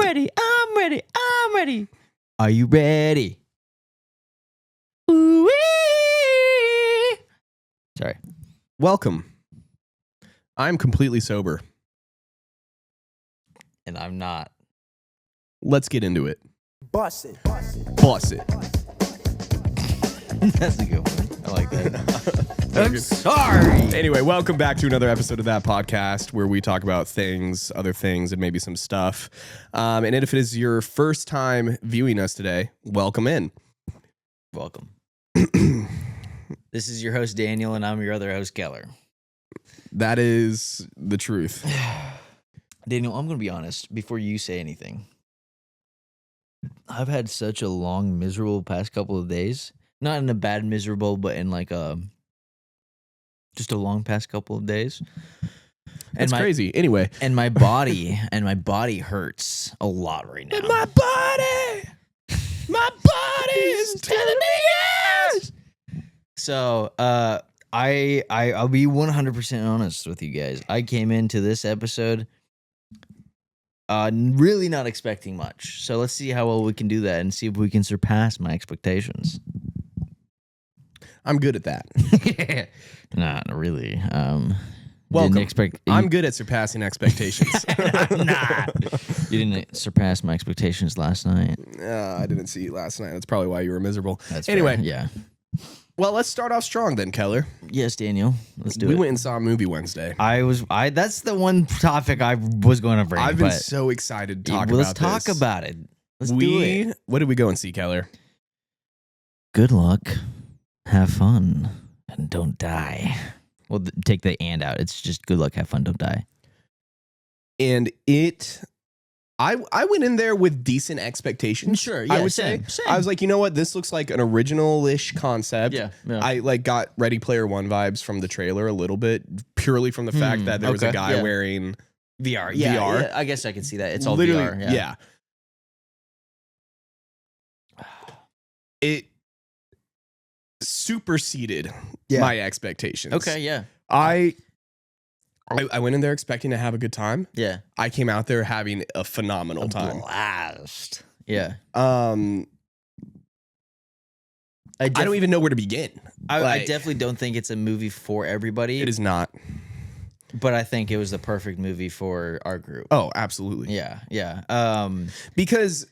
ready. I'm ready. I'm ready. Are you ready? Ooh-wee. Sorry. Welcome. I'm completely sober. And I'm not. Let's get into it. Bust it. Bust it. Boss it. That's a good one. I like that. I'm sorry. Anyway, welcome back to another episode of that podcast where we talk about things, other things, and maybe some stuff. And if it is your first time viewing us today, welcome in. Welcome. This is your host, Daniel, and I'm your other host, Keller. That is the truth. Daniel, I'm going to be honest before you say anything. I've had such a long, miserable past couple of days. Not in a bad miserable, but in like just a long past couple of days. That's crazy. Anyway. And my body hurts a lot right now. My body is telling me yes. So, I'll be 100% honest with you guys. I came into this episode really not expecting much. So let's see how well we can do that and see if we can surpass my expectations. I'm good at that. Not really. Welcome. Didn't expect. I'm good at surpassing expectations. Nah. You didn't surpass my expectations last night. I didn't see you last night. That's probably why you were miserable. That's anyway. fair. Yeah. Well, let's start off strong then, Keller. Yes, Daniel. Let's do it. We went and saw a movie Wednesday. That's the one topic I was going to bring. I've been so excited to talk about Let's this. talk about it. Let's do it. What did we go and see, Keller? Good luck. Have fun. And don't die. Well, take the and out. It's just good luck, have fun, don't die. And I went in there with decent expectations. Sure, I yeah, would same. say. I was like, you know what? This looks like an original-ish concept. Yeah. I got Ready Player One vibes from the trailer a little bit, purely from the fact that there was a guy wearing VR. VR. Yeah, I guess I could see that. It's all literally, VR. Yeah. It superseded my expectations. Okay, yeah. I went in there expecting to have a good time. Yeah. I came out there having a phenomenal time. Blast. Yeah. I don't even know where to begin. I definitely don't think it's a movie for everybody. It is not. But I think it was the perfect movie for our group. Oh, absolutely. Yeah. Because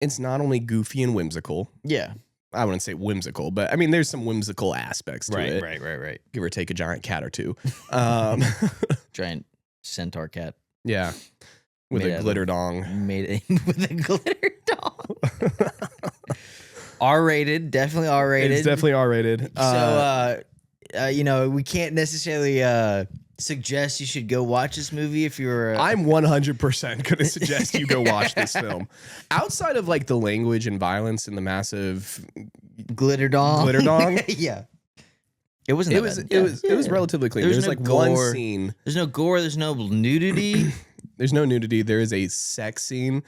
it's not only goofy and whimsical. Yeah. I wouldn't say whimsical, but I mean, there's some whimsical aspects to it. Right. Give or take a giant cat or two. Giant centaur cat. Yeah. With a glitter dong. Made it with a glitter dong. R-rated. Definitely R-rated. It's definitely R-rated. So, we can't necessarily suggest you should go watch this movie if you're... I'm 100% going to suggest you go watch this film. Outside of like the language and violence and the massive glitter dong. Yeah. It wasn't it was relatively clean. There's no like gore. one scene. There's no gore. There's no nudity. There's no nudity. There is a sex scene,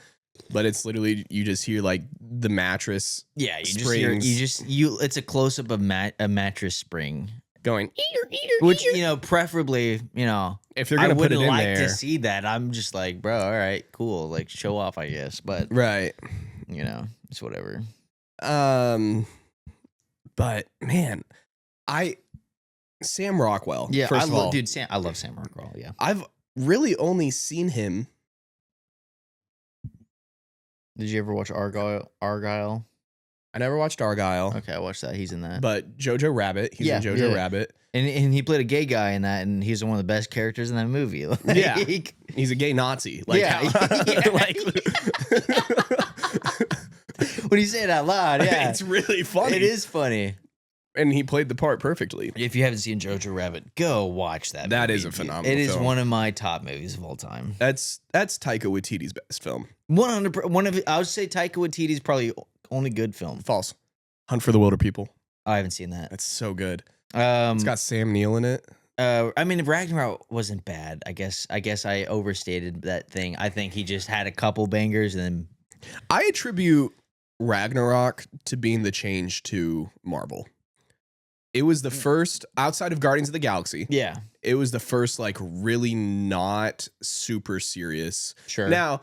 but it's literally you just hear like the mattress. Yeah, springs it's a close up of a mattress spring going which preferably if they're gonna put it in like there to see that. I'm just like, bro, all right, cool, like show off, I guess, but right, it's whatever. But man, Sam Rockwell. Yeah, first of all, I love Sam Rockwell. Yeah, I've really only seen him. Did you ever watch Argyle? I never watched Argyle. Okay, I watched that. He's in that. But Jojo Rabbit. He's in Jojo Rabbit. And he played a gay guy in that, and he's one of the best characters in that movie. Yeah. He's a gay Nazi. Like, when you say it out loud, yeah. It's really funny. It is funny. And he played the part perfectly. If you haven't seen Jojo Rabbit, go watch that. That movie. is a phenomenal It is film. one of my top movies of all time. That's Taika Waititi's best film. 100%. I would say Taika Waititi's probably only good film. False. Hunt for the Wilder People. I haven't seen that. That's so good. It's got Sam Neill in it. I mean, Ragnarok wasn't bad. I guess I overstated that thing. I think he just had a couple bangers, and then I attribute Ragnarok to being the change to Marvel. It was the first, outside of Guardians of the Galaxy. Yeah. It was the first, like, really not super serious. Sure. Now,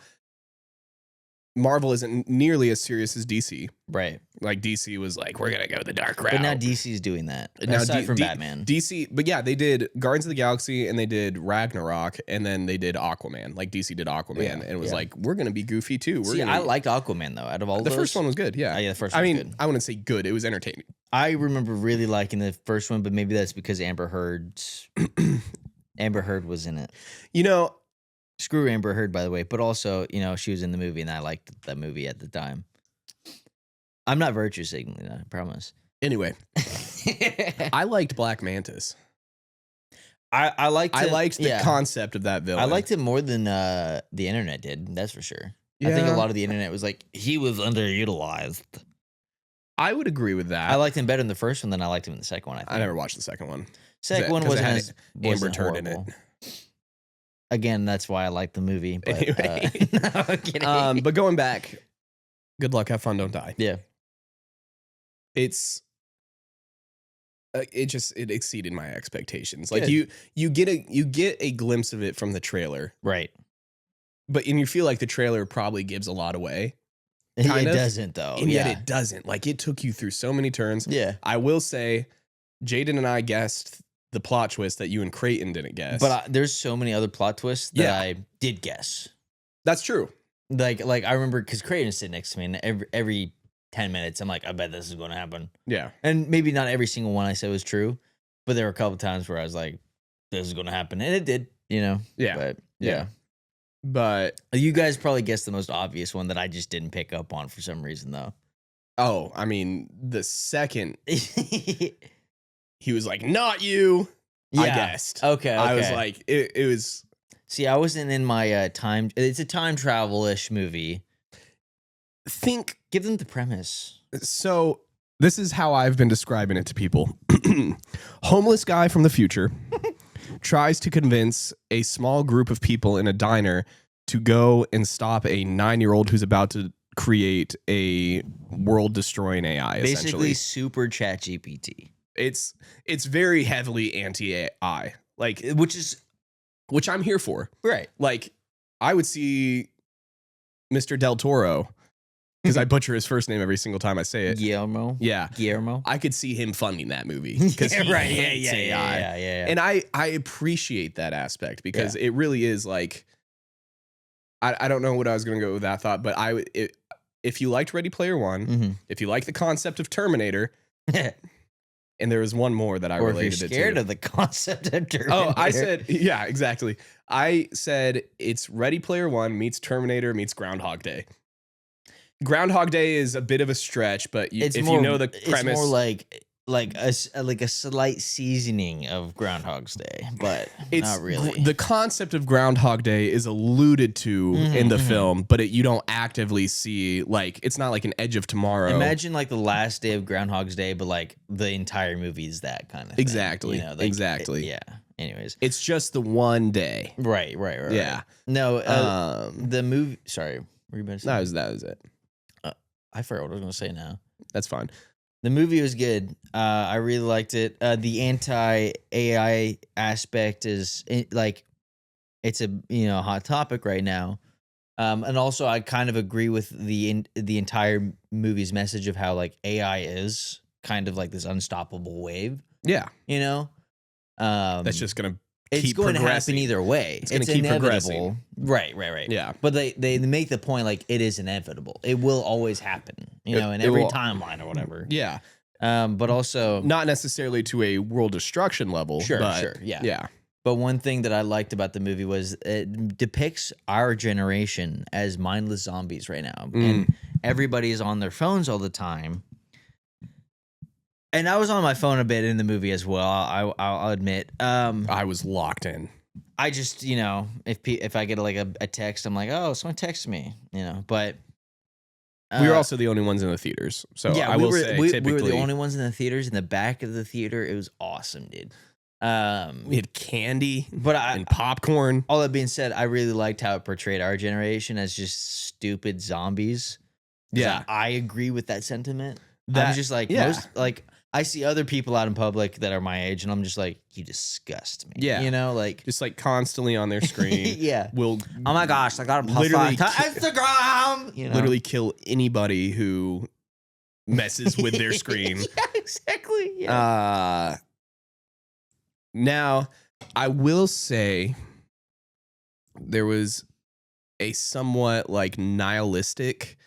Marvel isn't nearly as serious as DC. Right. Like DC was like, we're gonna go the dark route. But now DC's doing that. Now Aside from Batman. DC, but yeah, they did Guardians of the Galaxy and they did Ragnarok and then they did Aquaman. Like DC did Aquaman and it was like, we're gonna be goofy too. I liked Aquaman though. Out of all the those, first one was good. Yeah, yeah, the first one was good. I wouldn't say good. It was entertaining. I remember really liking the first one, but maybe that's because Amber Heard was in it. You know, screw Amber Heard, by the way, but also, you know, she was in the movie and I liked that movie at the time. I'm not virtue signaling, I promise. Anyway, I liked Black Mantis. I liked the concept of that villain. I liked it more than the internet did, that's for sure. Yeah. I think a lot of the internet was like, he was underutilized. I would agree with that. I liked him better in the first one than I liked him in the second one, I think. I never watched the second one. Second one wasn't Amber Heard in it. Again, that's why I like the movie. But, anyway. No, I'm kidding. But going back, good luck, have fun, don't die. Yeah. It exceeded my expectations. Like you get a glimpse of it from the trailer. Right. And you feel like the trailer probably gives a lot away. It doesn't though. And yet it doesn't. Like it took you through so many turns. Yeah. I will say Jaden and I guessed the plot twist that you and Creighton didn't guess. But there's so many other plot twists that I did guess. That's true. Like I remember because Creighton's sitting next to me, and every 10 minutes I'm like, I bet this is going to happen. Yeah. And maybe not every single one I said was true, but there were a couple times where I was like, this is going to happen, and it did. You know. Yeah. But yeah. But you guys probably guessed the most obvious one that I just didn't pick up on for some reason, though. Oh, I mean, the second he was like, "Not you." Yeah. I guessed. Okay. I was like, it was. See, I wasn't in my time. It's a time travel-ish movie. Give them the premise. So this is how I've been describing it to people. Homeless guy from the future tries to convince a small group of people in a diner to go and stop a 9-year-old who's about to create a world-destroying AI. Basically, super Chat GPT. It's very heavily anti-AI, like which I'm here for. Right. Like I would see Mr. Del Toro, because I butcher his first name every single time I say it. Guillermo. Yeah. Guillermo. I could see him funding that movie because he hates AI. Yeah. And I appreciate that aspect because it really is like, I don't know what I was going to go with that thought, but if you liked Ready Player One, if you like the concept of Terminator, and there was one more that I related it to. Or if you're scared of the concept of Terminator. Oh, I said, yeah, exactly. I said it's Ready Player One meets Terminator meets Groundhog Day. Groundhog Day is a bit of a stretch, but you know the premise, it's more like a slight seasoning of Groundhog's Day, but it's not really. The concept of Groundhog Day is alluded to in the film, but you don't actively see, like, it's not like an Edge of Tomorrow. Imagine like the last day of Groundhog's Day, but like the entire movie is that kind of thing. Exactly. You know, like, exactly. Yeah. Anyways, it's just the one day. Right. Yeah. No. The movie. Sorry. Were you about to say? That was it. I forgot what I was going to say now. That's fine. The movie was good. I really liked it. The anti-AI aspect is it's a hot topic right now. And also I kind of agree with the entire movie's message of how like AI is kind of like this unstoppable wave. Yeah. You know? That's just going to it's going to happen either way. It's going to keep progressing. Right. Yeah. But they make the point like it is inevitable. It will always happen, in every timeline or whatever. Yeah. But also not necessarily to a world destruction level. Sure. Yeah. Yeah. But one thing that I liked about the movie was it depicts our generation as mindless zombies right now. And everybody is on their phones all the time. And I was on my phone a bit in the movie as well. I'll admit. I was locked in. I just, if I get like a text, I'm like, oh, someone texted me, But we were also the only ones in the theaters, so yeah, I will say typically we were the only ones in the theaters. In the back of the theater, it was awesome, dude. We had candy, and popcorn. All that being said, I really liked how it portrayed our generation as just stupid zombies. Yeah, I agree with that sentiment. I was just like, I see other people out in public that are my age, and I'm just like, you disgust me. Yeah. You know, like, Just like constantly on their screen. yeah. Will Oh my gosh, I got a plus Literally 5 Instagram. You know? literally kill anybody who messes with their screen. Yeah, exactly. Yeah. Now, I will say there was a somewhat like nihilistic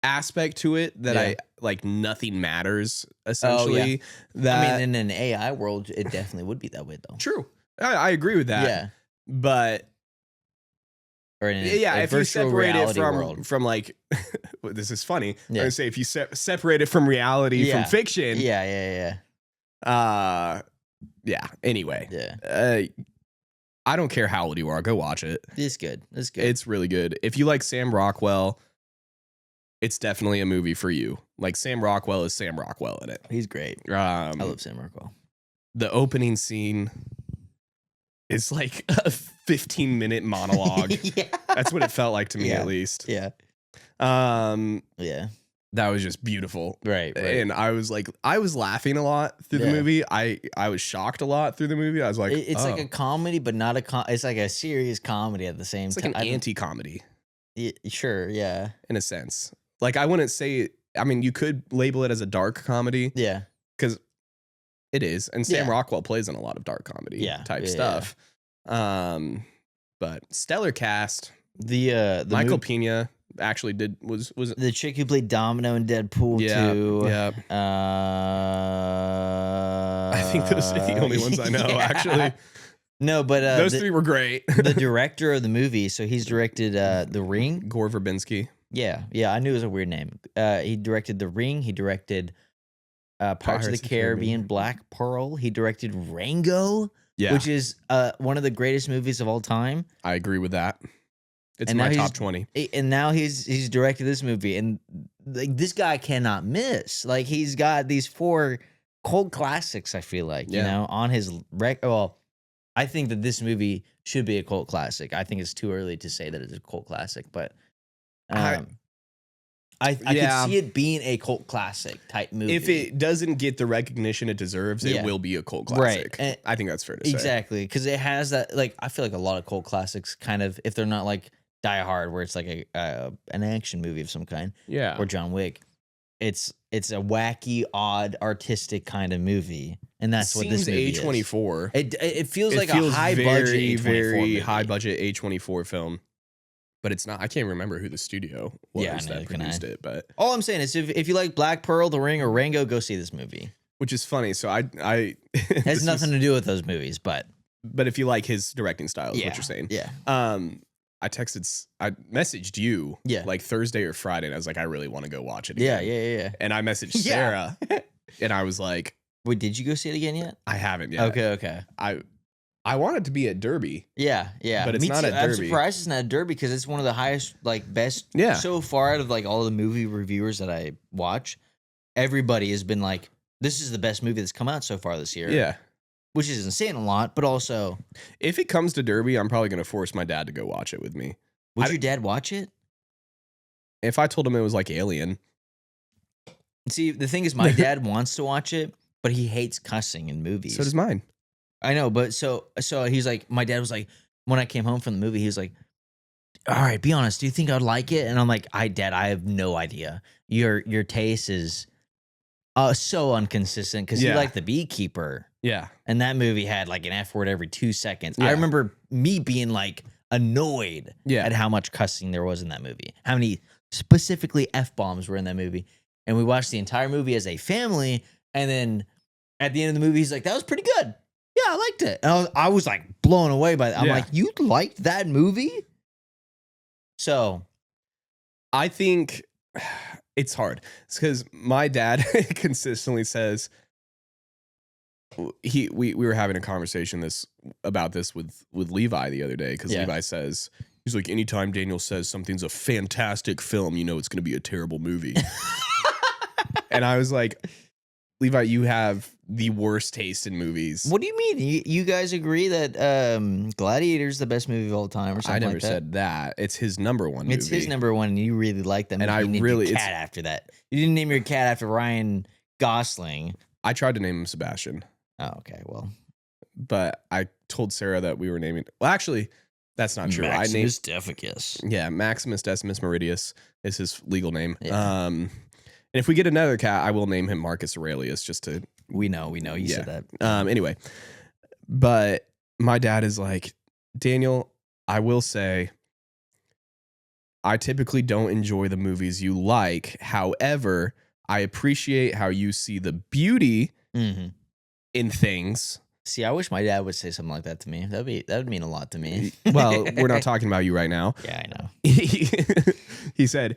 aspect to it that Yeah. I like nothing matters essentially. That I mean, in an AI world, it definitely would be that way, though. true. I agree with that. Yeah. But Or in yeah, a if you virtual separate it reality world. from like, this is funny. I'm Yeah. gonna say if you separate it from reality Yeah. from fiction. Yeah. Yeah. Anyway, Yeah. I don't care how old you are. Go watch it. It's good. It's good. It's really good. If you like Sam Rockwell, it's definitely a movie for you. Like Sam Rockwell is Sam Rockwell in it. He's great. I love Sam Rockwell. The opening scene is like a 15-minute monologue. Yeah. That's what it felt like to me, Yeah. at least. Yeah. Yeah. That was just beautiful. Right. And I was laughing a lot through the Yeah. movie. I was shocked a lot through the movie. I was like, It's like oh. a comedy, but not it's like a serious comedy at the same It's like time. an anti-comedy Sure. Yeah. in a sense. Like I wouldn't say, I mean, you could label it as a dark comedy Yeah. because it is. And Sam Yeah. Rockwell plays in a lot of dark comedy type Yeah, stuff. But stellar cast. The Michael Pena actually was the chick who played Domino in Deadpool yeah, 2. yeah. I think those are the only ones I know, Yeah. actually. No, but Those three were great. the director of the movie, so he's directed The Ring. Gore Verbinski. Yeah, I knew it was a weird name. He directed The Ring. He directed Pirates of the Caribbean, Black Pearl. He directed Rango, Yeah, which is one of the greatest movies of all time. I agree with that. It's And in my now top 20. And now he's directed this movie, and like this guy cannot miss. Like he's got these 4 cult classics. I feel like you Yeah. know on his Well, I think that this movie should be a cult classic. I think it's too early to say that it's a cult classic, but I Yeah. could see it being a cult classic type movie. If it doesn't get the recognition it deserves, it Yeah. will be a cult Right. classic. I think that's fair to say. exactly, because it has that. Like I feel like a lot of cult classics, kind of, if they're not like Die Hard, where it's like an action movie of some kind, Yeah. or John Wick, it's a wacky, odd, artistic kind of movie, and that's what this movie is. A24. It feels like feels a high very, budget, A24 very movie. high budget A24 film. But it's not. I can't remember who the studio was Yeah, that neither can produced it. But All I'm saying is, if you like Black Pearl, The Ring, or Rango, go see this movie. which is funny. So I It has nothing to do with those movies, but But if you like his directing style, is yeah, what you're saying. yeah, I messaged you Yeah. like Thursday or Friday, and I was like, I really want to go watch it yeah, again. yeah. And I messaged Yeah. Sarah, and I was like, Wait, did you go see it again yet? I haven't yet. Okay. I want it to be at Derby. Yeah. But it's Me not too. at I'm Derby. surprised it's not at Derby because it's one of the highest, like, best. Yeah. So far out of like all the movie reviewers that I watch, everybody has been like, "This is the best movie that's come out so far this year." Yeah. which isn't saying a lot, but also, If it comes to Derby, I'm probably going to force my dad to go watch it with me. would your dad watch it? If I told him it was like Alien, See, the thing is, my dad wants to watch it, but he hates cussing in movies. so does mine. I know, but so he's like, my dad was like, when I came home from the movie, he was like, "All right, be honest, do you think I'd like it?" And I'm like, Dad, I have no idea. Your taste is so inconsistent because you Yeah. like The Beekeeper, Yeah. and that movie had like an F word every 2 seconds. Yeah. I remember me being like annoyed Yeah. at how much cussing there was in that movie, how many specifically F bombs were in that movie, and we watched the entire movie as a family, and then at the end of the movie, he's like, "That was pretty good. Yeah, I liked it." And I was like blown away by that. I'm Yeah. like, "You liked that movie?" So I think it's hard. It's because my dad consistently says we were having a conversation about this with Levi the other day because Yeah. Levi says he's like, anytime Daniel says something's a fantastic film, you know it's going to be a terrible movie. And I was like, Levi, you have the worst taste in movies. what do you mean? You guys agree that Gladiator's the best movie of all time, or something I never like that? said that. It's his number one movie. It's his number one, and you really like that movie. And I you named really- your cat after that. You didn't name your cat after Ryan Gosling. I tried to name him Sebastian, Oh, okay. Well, but I told Sarah that we were naming. Well, actually, that's not true. I named. Maximus Deficus. Yeah, Maximus Decimus Meridius is his legal name. Yeah. And if we get another cat, I will name him Marcus Aurelius just to. We know. You said that. Anyway, but my dad is like, Daniel, I will say, I typically don't enjoy the movies you like. However, I appreciate how you see the beauty Mm-hmm. in things. See, I wish my dad would say something like that to me. That would mean a lot to me. Well, we're not talking about you right now. Yeah, I know. He said,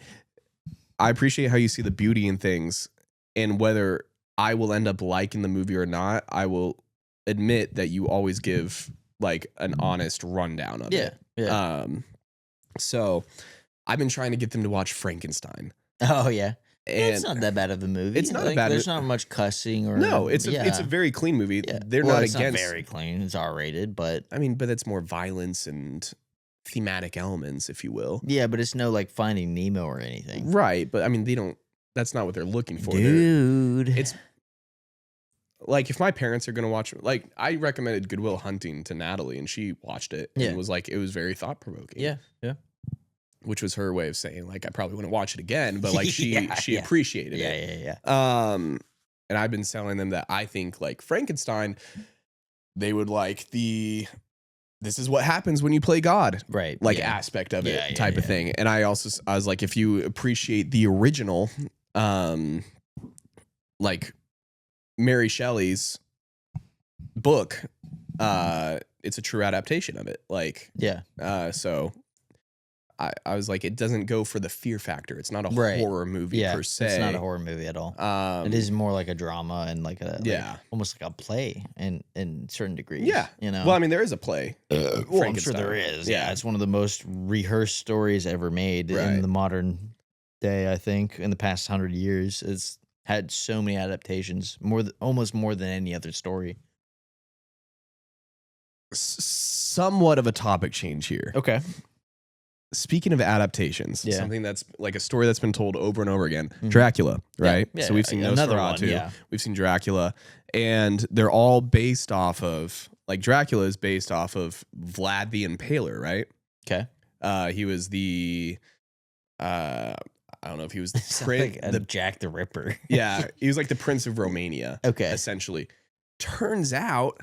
I appreciate how you see the beauty in things, and whether I will end up liking the movie or not, I will admit that you always give like an honest rundown of it. Yeah. So I've been trying to get them to watch Frankenstein. Oh yeah. And It's not that bad of a movie. It's not a bad There's not much cussing or no, it's a very clean movie. Yeah. They're Well, not it's against. Not very clean. It's R-rated, but I mean, but it's more violence and thematic elements, if you will. yeah, but it's no like Finding Nemo or anything. Right, but I mean, they don't. That's not what they're looking for. Dude, It's like if my parents are gonna watch, like I recommended Good Will Hunting to Natalie, and she watched it and Yeah. was like, it was very thought provoking. yeah. Which was her way of saying like I probably wouldn't watch it again, but like she Yeah. appreciated Yeah, it. yeah. And I've been telling them that I think like Frankenstein, they would like this is what happens when you play God, Right. like yeah. aspect of Yeah, it yeah, type of yeah. thing. And I was like, if you appreciate the original, like Mary Shelley's book, it's a true adaptation of it. Like, Yeah. so I was like, it doesn't go for the fear factor. It's not a Right. horror movie Yeah. per se. It's not a horror movie at all. It is more like a drama and like a yeah. almost like a play in certain degrees. Yeah. You know. Well, I mean, there is a play. Well, I'm sure Frankenstein. there is. Yeah. Yeah. It's one of the most rehearsed stories ever made Right. in the modern day. I think in the past 100 years, it's had so many adaptations, almost more than any other story. Somewhat of a topic change here. Okay. Speaking of adaptations, Yeah. something that's like a story that's been told over and over again, Mhm. Dracula, right? Yeah, So we've seen another one, Nosferatu, yeah. we've seen Dracula, and they're all based off of, like Dracula is based off of Vlad the Impaler, right? Okay. He was the, I don't know if he was the Sounds prince, like a Jack the Ripper. yeah, he was like the Prince of Romania, Okay. essentially. Turns out,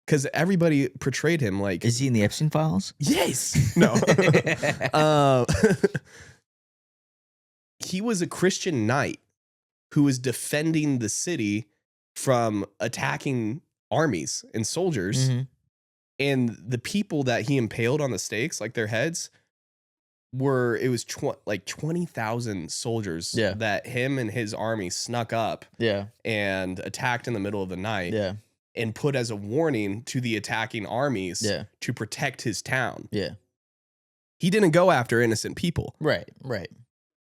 because everybody portrayed him like Is he in the Epstein files? yes, no. He was a Christian knight who was defending the city from attacking armies and soldiers. Mhm. And the people that he impaled on the stakes, like their heads, it was like 20,000 soldiers Yeah. that him and his army snuck up Yeah. and attacked in the middle of the night Yeah. and put as a warning to the attacking armies Yeah. to protect his town. Yeah. He didn't go after innocent people. Right. Right.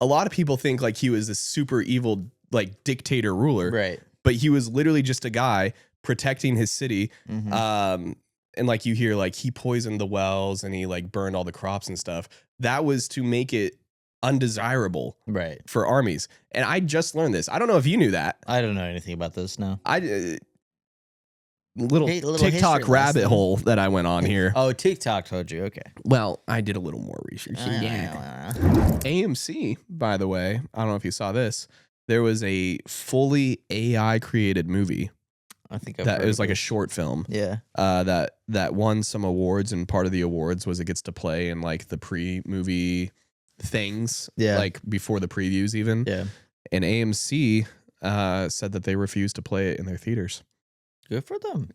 A lot of people think like he was this super evil like dictator ruler, Right. but he was literally just a guy protecting his city. Mhm. And like you hear like he poisoned the wells and he like burned all the crops and stuff. That was to make it undesirable Right. for armies. And I just learned this. I don't know if you knew that. I don't know anything about this now. Little Hey, little TikTok history rabbit lesson. hole that I went on here. Oh, TikTok told you. Okay. Well, I did a little more research. AMC, by the way, I don't know if you saw this. There was a fully AI created movie I think I've that heard it was of like a it. short film Yeah. that won some awards, and part of the awards was it gets to play in like the pre-movie things, Yeah. like before the previews even. Yeah. And AMC said that they refused to play it in their theaters. Good for them.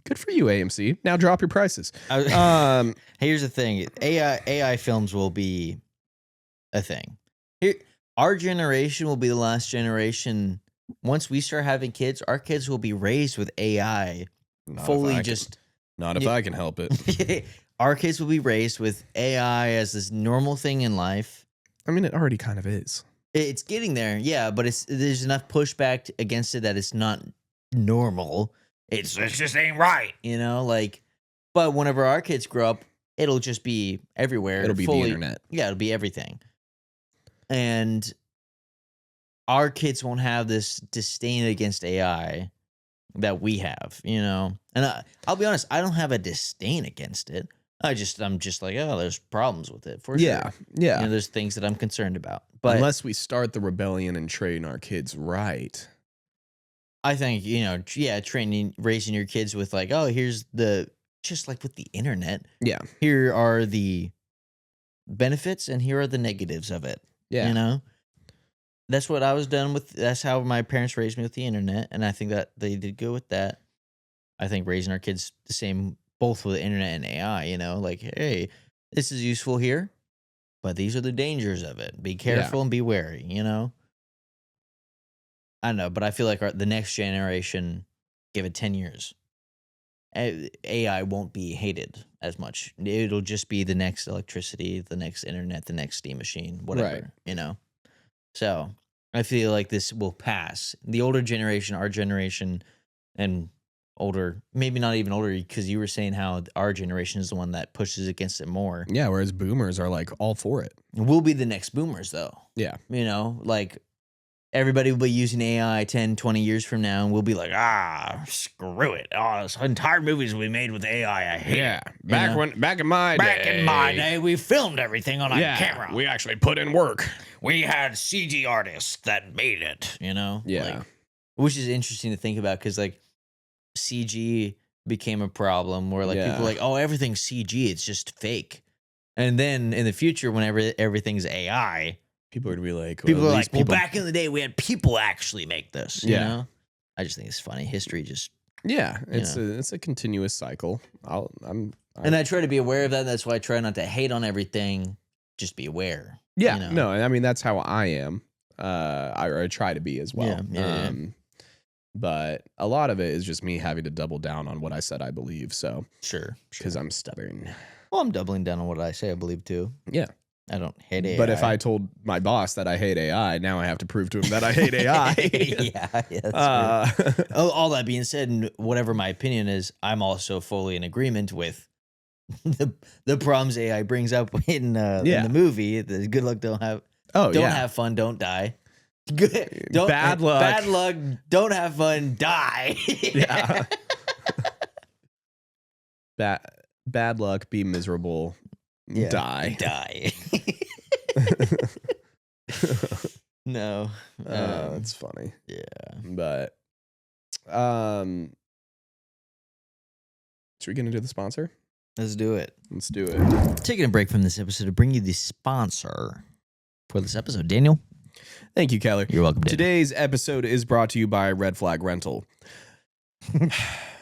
Good for you, AMC. Now drop your prices. Here's the thing: AI films will be a thing. Here, our generation will be the last generation. Once we start having kids, our kids will be raised with AI. Not Fully if I just. Not if Yeah. I can help it. Our kids will be raised with AI as this normal thing in life. I mean, it already kind of is. It's getting there, yeah, but there's enough pushback against it that it's not normal. It just ain't right, you know. Like, but whenever our kids grow up, it'll just be everywhere. It'll be the internet. Yeah, it'll be everything. And our kids won't have this disdain against AI that we have, you know. And I'll be honest, I don't have a disdain against it. I'm just like, oh, there's problems with it for Yeah, sure. yeah. You know, there's things that I'm concerned about. But unless we start the rebellion and train our kids right. I think, you know, raising your kids with like, oh, just like with the internet, Yeah, here are the benefits and here are the negatives of it. yeah, You know, that's what I was done with. That's how my parents raised me with the internet. And I think that they did good with that. I think raising our kids the same, both with the internet and AI, you know, like, hey, this is useful here, but these are the dangers of it. Be careful and be wary, you know? I don't know, but I feel like the next generation, give it 10 years, AI won't be hated as much. It'll just be the next electricity, the next internet, the next steam machine, whatever, Right. you know? So I feel like this will pass. The older generation, our generation, and older, maybe not even older, because you were saying how our generation is the one that pushes against it more. yeah. Whereas boomers are like all for it. We'll be the next boomers, though. Yeah, You know, like everybody will be using AI 10, 20 years from now, and we'll be like, screw it. Oh, this entire movies we made with AI, I hate it. Back You know? back in my Back in my day, we filmed everything on a camera. we actually put in work. We had CG artists that made it, you know? Yeah. Like, which is interesting to think about because, like, CG became a problem where, like, people Yeah. are like, oh, everything's CG, it's just fake. And then in the future, whenever everything's AI, People are gonna be like, people well, are these like, well, back in the day, we had people actually make this, you Yeah. know? I just think it's funny. History just... yeah, it's a continuous cycle. And I try to be aware of that. That's why I try not to hate on everything. Just be aware. yeah, you know? no, I mean that's how I am. I try to be as well. Yeah. But a lot of it is just me having to double down on what I said I believe. So Sure. because I'm stubborn. Well, I'm doubling down on what I say I believe, too. Yeah. I don't hate AI. But if I told my boss that I hate AI, now I have to prove to him that I hate AI. yeah, that's true. uh, All that being said, and whatever my opinion is, I'm also fully in agreement with the problems AI brings up in the movie. The good luck, don't have fun, don't die. Bad luck. Bad luck, don't have fun, die. Yeah. Bad luck, be miserable, die. No. That's funny. Yeah. But should we get into the sponsor? Let's do it. Let's do it. Taking a break from this episode to bring you the sponsor for this episode. Daniel? Thank you, Keller. You're welcome, Daniel. Today's episode is brought to you by Red Flag Rental.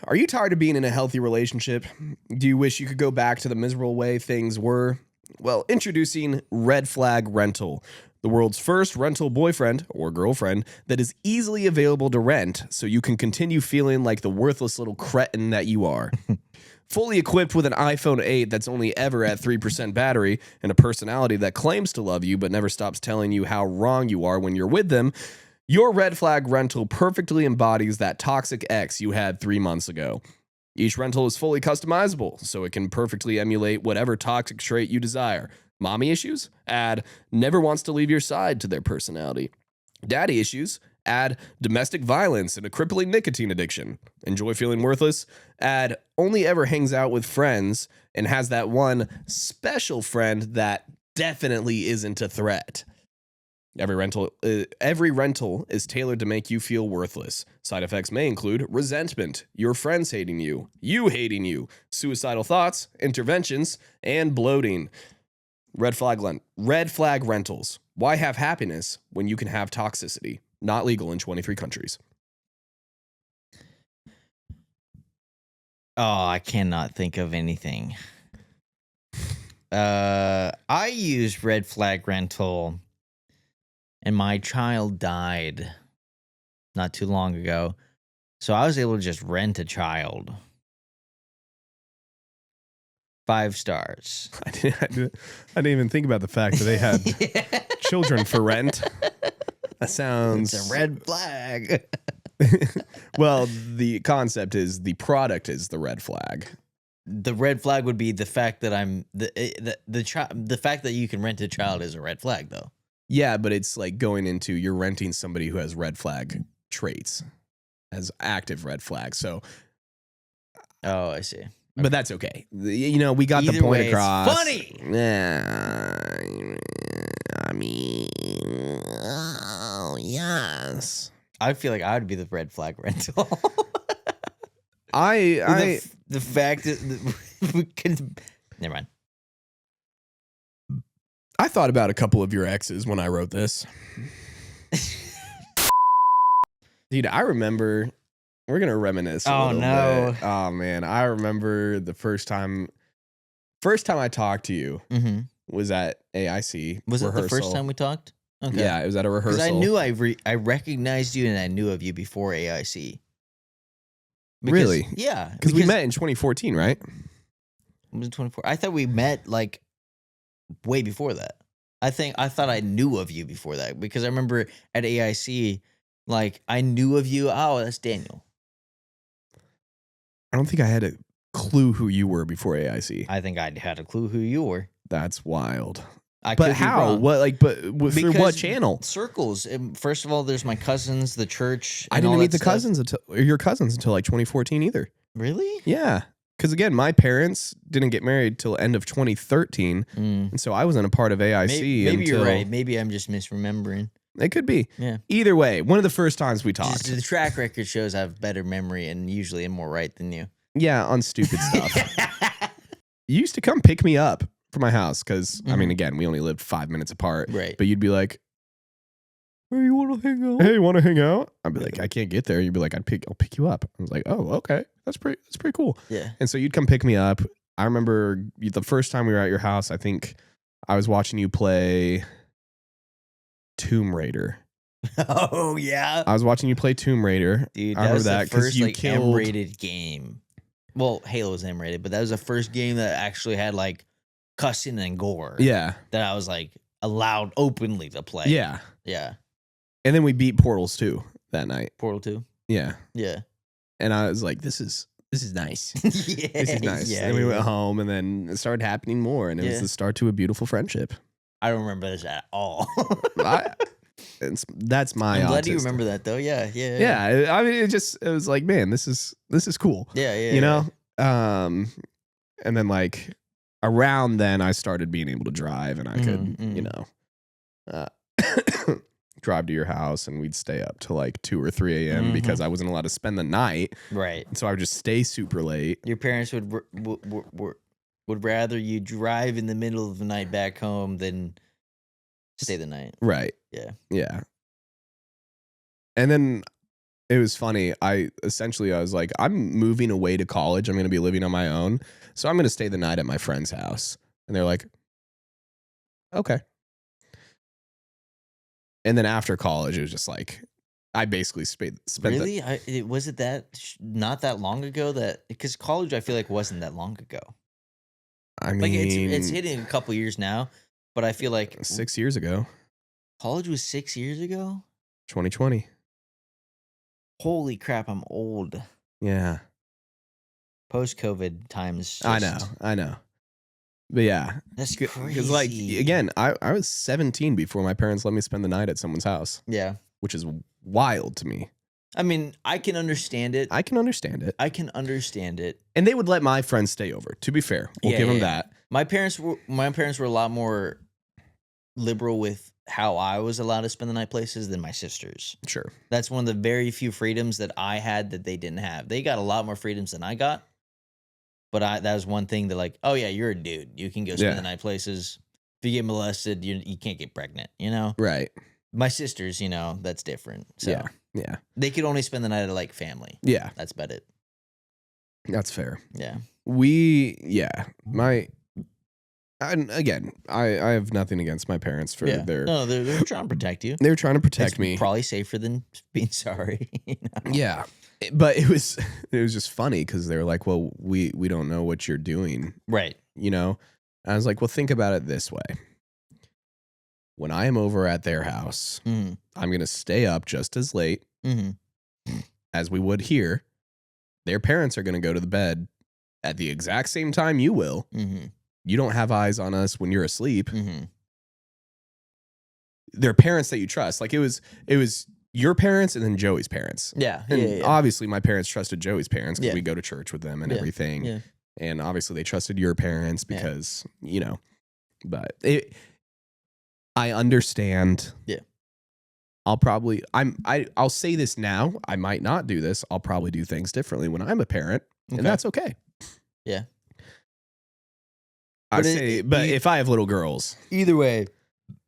Are you tired of being in a healthy relationship? Do you wish you could go back to the miserable way things were? Well, introducing Red Flag Rental, the world's first rental boyfriend or girlfriend that is easily available to rent so you can continue feeling like the worthless little cretin that you are. Fully equipped with an iPhone 8 that's only ever at 3% battery and a personality that claims to love you but never stops telling you how wrong you are when you're with them, your Red Flag Rental perfectly embodies that toxic ex you had 3 months ago. Each rental is fully customizable, so it can perfectly emulate whatever toxic trait you desire. Mommy issues? Add never wants to leave your side to their personality. Daddy issues? Add domestic violence and a crippling nicotine addiction. Enjoy feeling worthless? Add only ever hangs out with friends and has that one special friend that definitely isn't a threat. Every rental is tailored to make you feel worthless. Side effects may include resentment, your friends hating you hating you, suicidal thoughts, interventions, and bloating. Red flag rentals. Why have happiness when you can have toxicity? Not legal in 23 countries. Oh, I cannot think of anything. I used Red Flag Rental, and my child died not too long ago. So I was able to just rent a child. 5 stars. I didn't even think about the fact that they had children for rent. That sounds... It's a red flag. Well, the concept is the product is the red flag. The red flag would be the fact that I'm the fact that you can rent a child is a red flag, though. Yeah, but it's like going into you're renting somebody who has red flag traits, has active red flags. So, Oh, I see. but that's okay. You know, we got Either the point way, it's across. funny. Yeah, I mean, oh, yes. I feel like I would be the red flag rental. The fact that we can. Never mind. I thought about a couple of your exes when I wrote this. Dude, I remember, we're going to reminisce a little bit. Oh, man. I remember the first time I talked to you was at AIC Was rehearsal. it the first time we talked? Okay. Yeah, it was at a rehearsal. Because I knew I recognized you and I knew of you before AIC. Really? Yeah. Because we met in 2014, right? It was 24. I thought we met like way before that. I thought I knew of you before that because I remember at AIC, like I knew of you. Oh, that's Daniel. I don't think I had a clue who you were before AIC. I think I had a clue who you were. That's wild. Could But be how? wrong. What? Like, but through what Because channel? Circles. First of all, there's my cousins, the church. I and didn't all meet that the stuff. cousins your cousins until like 2014 either. Really? Yeah. Because again, my parents didn't get married till end of 2013. And so I wasn't a part of AIC. Maybe until, you're right. Maybe I'm just misremembering. It could be. Yeah. Either way, one of the first times we talked. The track record shows I have better memory and usually am more right than you. Yeah, on stupid stuff. You used to come pick me up from my house because, I mean, again, we only lived 5 minutes apart. Right. But you'd be like, Hey, you want to hang out? hey, you want to hang out? I'd be like, I can't get there. You'd be like, I'll pick you up. I was like, oh, okay. That's pretty cool. Yeah. And so you'd come pick me up. I remember the first time we were at your house, I think I was watching you play Tomb Raider. Oh, yeah. I was watching you play Tomb Raider. Dude, I that remember was that the because first you like killed. M-rated game. Well, Halo was M-rated, but that was the first game that actually had like cussing and gore. Yeah. That I was like allowed openly to play. Yeah. Yeah. And then we beat Portals 2 that night. Portal 2. Yeah. Yeah. And I was like, this is nice. Yeah. This is nice. Yeah, and we yeah. went home, and then it started happening more, and it was Yeah. the start to a beautiful friendship. I don't remember this at all. That's my. I'm glad you autism. remember that though. Yeah. Yeah. Yeah, I mean, it was like, man, this is cool. Yeah. Yeah. You know, and then like around then, I started being able to drive, and I could, you know, drive to your house, and we'd stay up till like 2 or 3 a.m. because I wasn't allowed to spend the night. Right. And so I would just stay super late. Your parents would rather you drive in the middle of the night back home than stay the night. Right. Yeah. Yeah. And then it was funny. I was like, I'm moving away to college. I'm going to be living on my own. So I'm going to stay the night at my friend's house. And they're like, okay. And then after college, it was just like, I basically spent Really? Was it not that long ago that, because college I feel like wasn't that long ago. I mean, Like it's hitting a couple years now, but I feel like 6 years ago, college was 6 years ago. 2020. Holy crap, I'm old. Yeah. Post-COVID times. I know. But yeah. That's crazy. Because like, again, I was 17 before my parents let me spend the night at someone's house, Yeah. which is wild to me. I mean, I can understand it. I can understand it. And they would let my friends stay over. To be fair, we'll give them that. My parents were a lot more liberal with how I was allowed to spend the night places than my sisters. Sure. That's one of the very few freedoms that I had that they didn't have. They got a lot more freedoms than I got. But that was one thing that like, oh yeah, you're a dude. You can go spend the night places. If you get molested, you can't get pregnant, you know? Right. My sisters, you know, that's different. So Yeah. they could only spend the night at like family. Yeah. That's about it. That's fair. Yeah. Again, I have nothing against my parents for their. No, they're trying to protect you. They're trying to protect It's me. Probably safer than being sorry. You know? Yeah. But it was just funny because they were like, well, we don't know what you're doing. Right. You know? And I was like, well, think about it this way. When I am over at their house, I'm going to stay up just as late as we would here. Their parents are going to go to the bed at the exact same time you will. You don't have eyes on us when you're asleep. they're parents that you trust. Like it was your parents and then Joey's parents. Yeah. And obviously my parents trusted Joey's parents because Yeah. we go to church with them and Yeah. everything. Yeah. And obviously they trusted your parents because, you know, but I understand. Yeah. I'll say this now. I might not do this. I'll probably do things differently when I'm a parent, and that's okay. Yeah. But if I have little girls, Either way,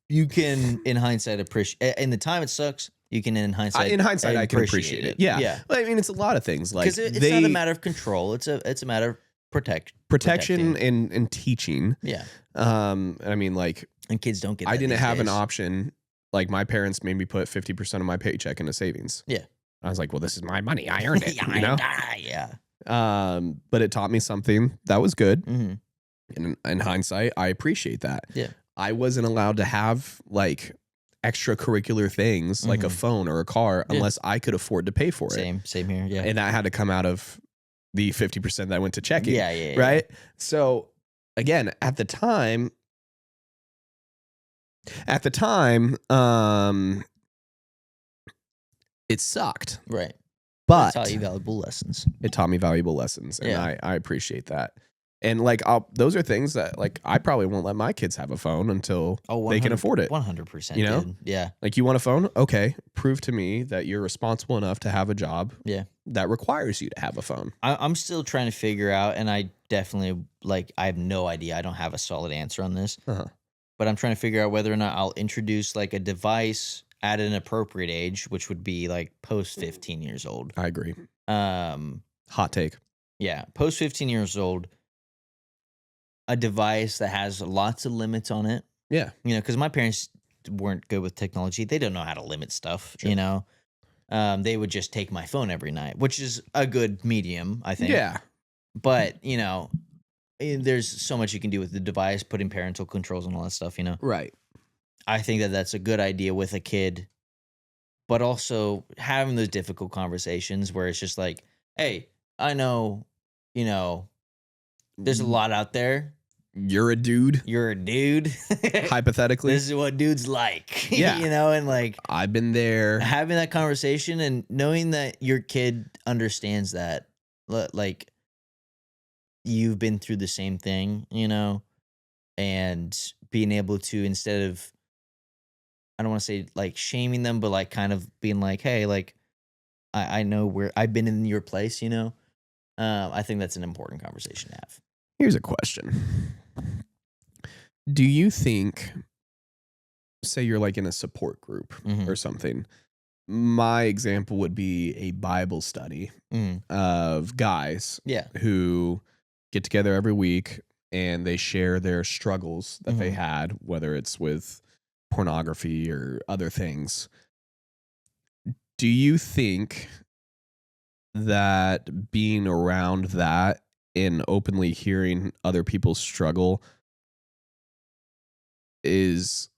you can, in hindsight, appreciate. In the time it sucks, you can, in hindsight, I can appreciate it. Yeah. Yeah. Well, I mean, it's a lot of things. Like Because it's not a matter of control. It's a matter of protection protecting. and teaching. Yeah. I mean, like, and kids don't get that I didn't these have an days. option. Like, my parents made me put 50% of my paycheck into savings. Yeah. I was like, well, this is my money. I earned it. You know? Yeah. But it taught me something that was good. Mm-hmm. And in hindsight, I appreciate that. Yeah. I wasn't allowed to have like extracurricular things like a phone or a car unless I could afford to pay for it. Same here. Yeah. And that had to come out of the 50% that went to checking. Yeah. Right. So again, at the time, it sucked. Right. But it taught you valuable lessons. It taught me valuable lessons. And Yeah. I appreciate that. And like, those are things that like, I probably won't let my kids have a phone until they can afford it. 100%. You know? Dude. Yeah. Like, you want a phone? Okay. Prove to me that you're responsible enough to have a job that requires you to have a phone. I'm still trying to figure out, and I definitely, like, I have no idea. I don't have a solid answer on this. But I'm trying to figure out whether or not I'll introduce like a device at an appropriate age, which would be like post 15 years old. I agree. Hot take. Yeah. Post 15 years old, a device that has lots of limits on it. Yeah. You know, because my parents weren't good with technology. They don't know how to limit stuff, Sure. you know. They would just take my phone every night, which is a good medium, I think. Yeah. But, you know, there's so much you can do with the device, putting parental controls and all that stuff, you know. Right. I think that that's a good idea with a kid, but also having those difficult conversations where it's just like, hey, I know, you know, there's a lot out there. You're a dude. You're a dude. Hypothetically. This is what dudes like. Yeah. You know, and like I've been there. having that conversation and knowing that your kid understands that, like, you've been through the same thing, you know, and being able to, instead of, I don't want to say like shaming them, but like kind of being like, hey, like, I know where I've been in your place, you know. I think that's an important conversation to have. Here's a question. Do you think, say you're like in a support group or something, my example would be a Bible study of guys who get together every week and they share their struggles that they had, whether it's with pornography or other things. Do you think that being around that and openly hearing other people's struggle is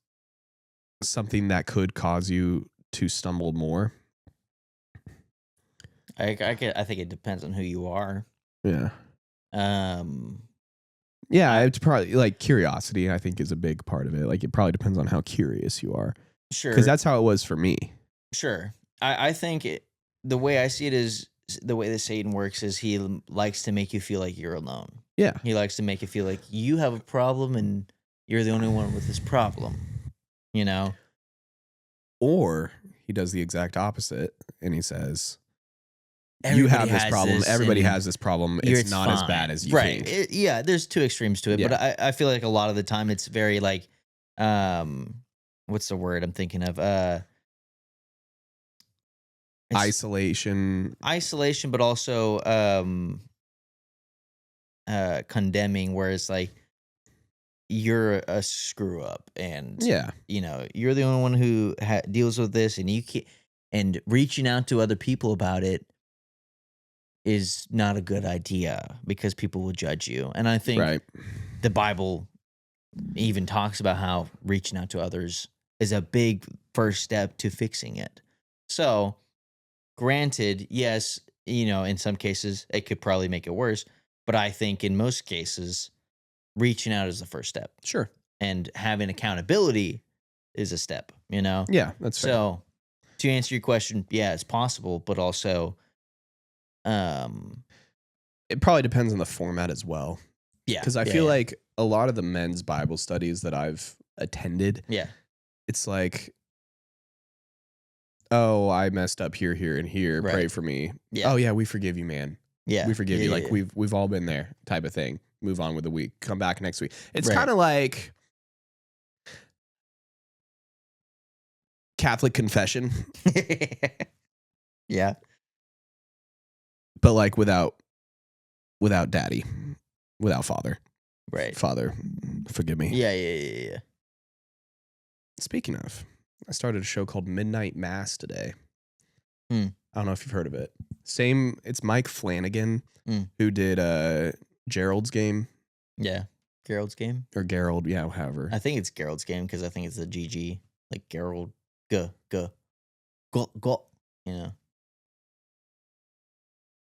something that could cause you to stumble more? I think it depends on who you are. Yeah. Yeah, it's probably like curiosity, I think, is a big part of it. Like, it probably depends on how curious you are. Sure. Because that's how it was for me. Sure. I think the way I see it is, the way that Satan works is he likes to make you feel like you're alone. Yeah. He likes to make you feel like you have a problem and you're the only one with this problem, you know? Or he does the exact opposite and he says, Everybody you have this has problem. this Everybody and has this problem. it's It's not as fine. bad as you right. think. Yeah, there's two extremes to it, but I feel like a lot of the time it's very like, what's the word I'm thinking of? Isolation, but also condemning, where it's like you're a screw up and you know, you're the only one who deals with this, and you can't, and reaching out to other people about it is not a good idea because people will judge you. And I think the Bible even talks about how reaching out to others is a big first step to fixing it. So granted, yes, you know, in some cases it could probably make it worse, but I think in most cases, reaching out is the first step. Sure. And having accountability is a step, you know? Yeah, that's fair. So to answer your question, yeah, it's possible, but also, It probably depends on the format as well. yeah. Because I feel like a lot of the men's Bible studies that I've attended, yeah. it's like, oh, I messed up here, here, and here. Right. Pray for me. Yeah. Oh yeah, we forgive you, man. Yeah. We forgive Yeah, you. yeah, Like yeah. we've all been there, type of thing. Move on with the week. Come back next week. It's Right. kind of like Catholic confession, yeah. but like without daddy, without father. Right. Father, forgive me. Yeah. Speaking of, I started a show called Midnight Mass today. Hmm. I don't know if you've heard of it. It's Mike Flanagan who did Gerald's Game Yeah. Gerald's Game. or Gerald, yeah, however. I think it's Gerald's Game because I think it's a GG, like Gerald, go, you know.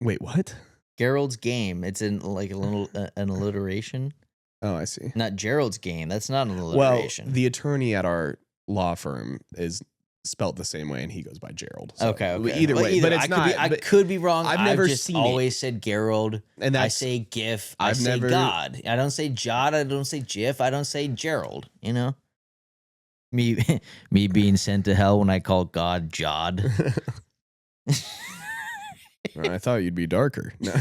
Wait, what? Gerald's Game. It's in like a little an alliteration. Oh, I see. Not Gerald's Game. That's not an Well, alliteration. the attorney at our law firm is spelt the same way, and he goes by Gerald. So okay. Either Well, way, but it's not. I could be wrong. I've never just seen it. always said Gerald. And I that's say GIF. I I've say never- God. I don't say Jod. I don't say GIF. I don't say Gerald. You know, me being sent to hell when I call God Jod. I thought you'd be darker. No.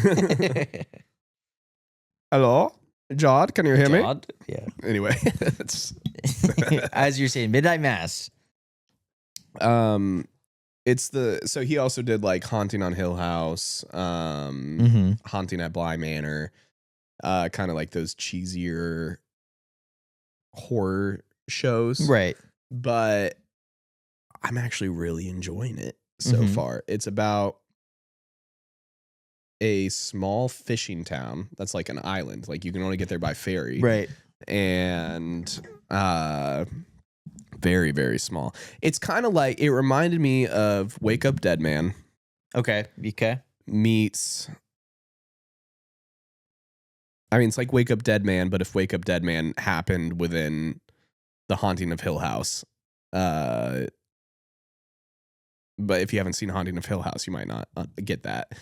Hello, Jod. Can you hear me? Jod? Yeah. Anyway, it's As you're saying, Midnight Mass. it's so he also did like Haunting on Hill House, Mm-hmm. Haunting at Bly Manor, kind of like those cheesier horror shows, Right. But I'm actually really enjoying it so Mhm. far. It's about a small fishing town that's like an island, like you can only get there by ferry, Right. and very, very small. It's kind of like, it reminded me of Wake Up Dead Man Okay. meets, I mean, it's like Wake Up Dead Man, but if Wake Up Dead Man happened within the Haunting of Hill House. But if you haven't seen Haunting of Hill House, you might not get that.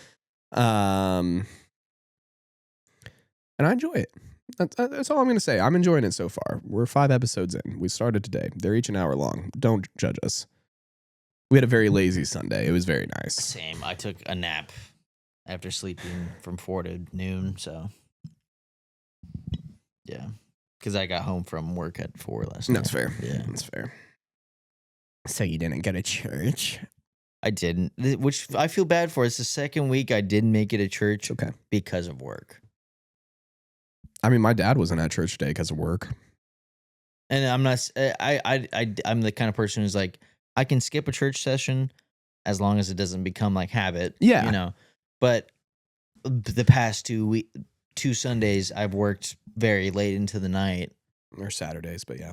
And I enjoy it. That's all I'm going to say. I'm enjoying it so far. We're 5 episodes in. We started today. They're each an hour long. Don't judge us. We had a very lazy Sunday. It was very nice. Same. I took a nap after sleeping from 4 to noon. So, yeah. Because I got home from work at 4 last night. That's fair. Yeah. That's fair. So you didn't go to church? I didn't, which I feel bad for. It's the second week I didn't make it to church Okay. because of work. I mean, my dad wasn't at church today because of work. And I'm not, I'm the kind of person who's like, I can skip a church session as long as it doesn't become like habit. Yeah. You know, but the past 2 Sundays, I've worked very late into the night. Or Saturdays, but yeah.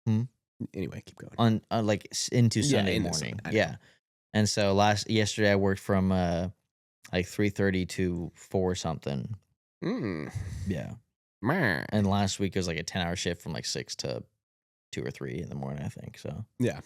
Hmm? Anyway, keep going. on like into Sunday into morning. Sunday, I know. Yeah. And so yesterday I worked from like 3:30 to 4 something. Yeah. Meh. And last week it was like a 10-hour shift from like 6 to 2 or 3 in the morning, I think. So Yeah.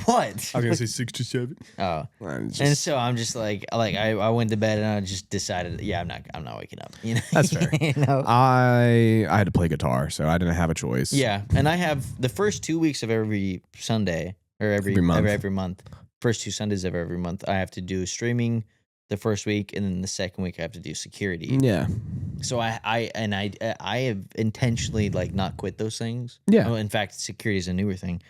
what? I was gonna say 6 to 7. Oh. And so I'm just like I went to bed and I just decided, yeah, I'm not waking up. You know? That's fair. You know? I had to play guitar, so I didn't have a choice. Yeah. And I have the first 2 weeks of every Sunday or every month. First 2 Sundays of every month, I have to do streaming the first week, and then the second week I have to do security. Yeah. So I have intentionally like not quit those things. Yeah. Well, in fact, security is a newer thing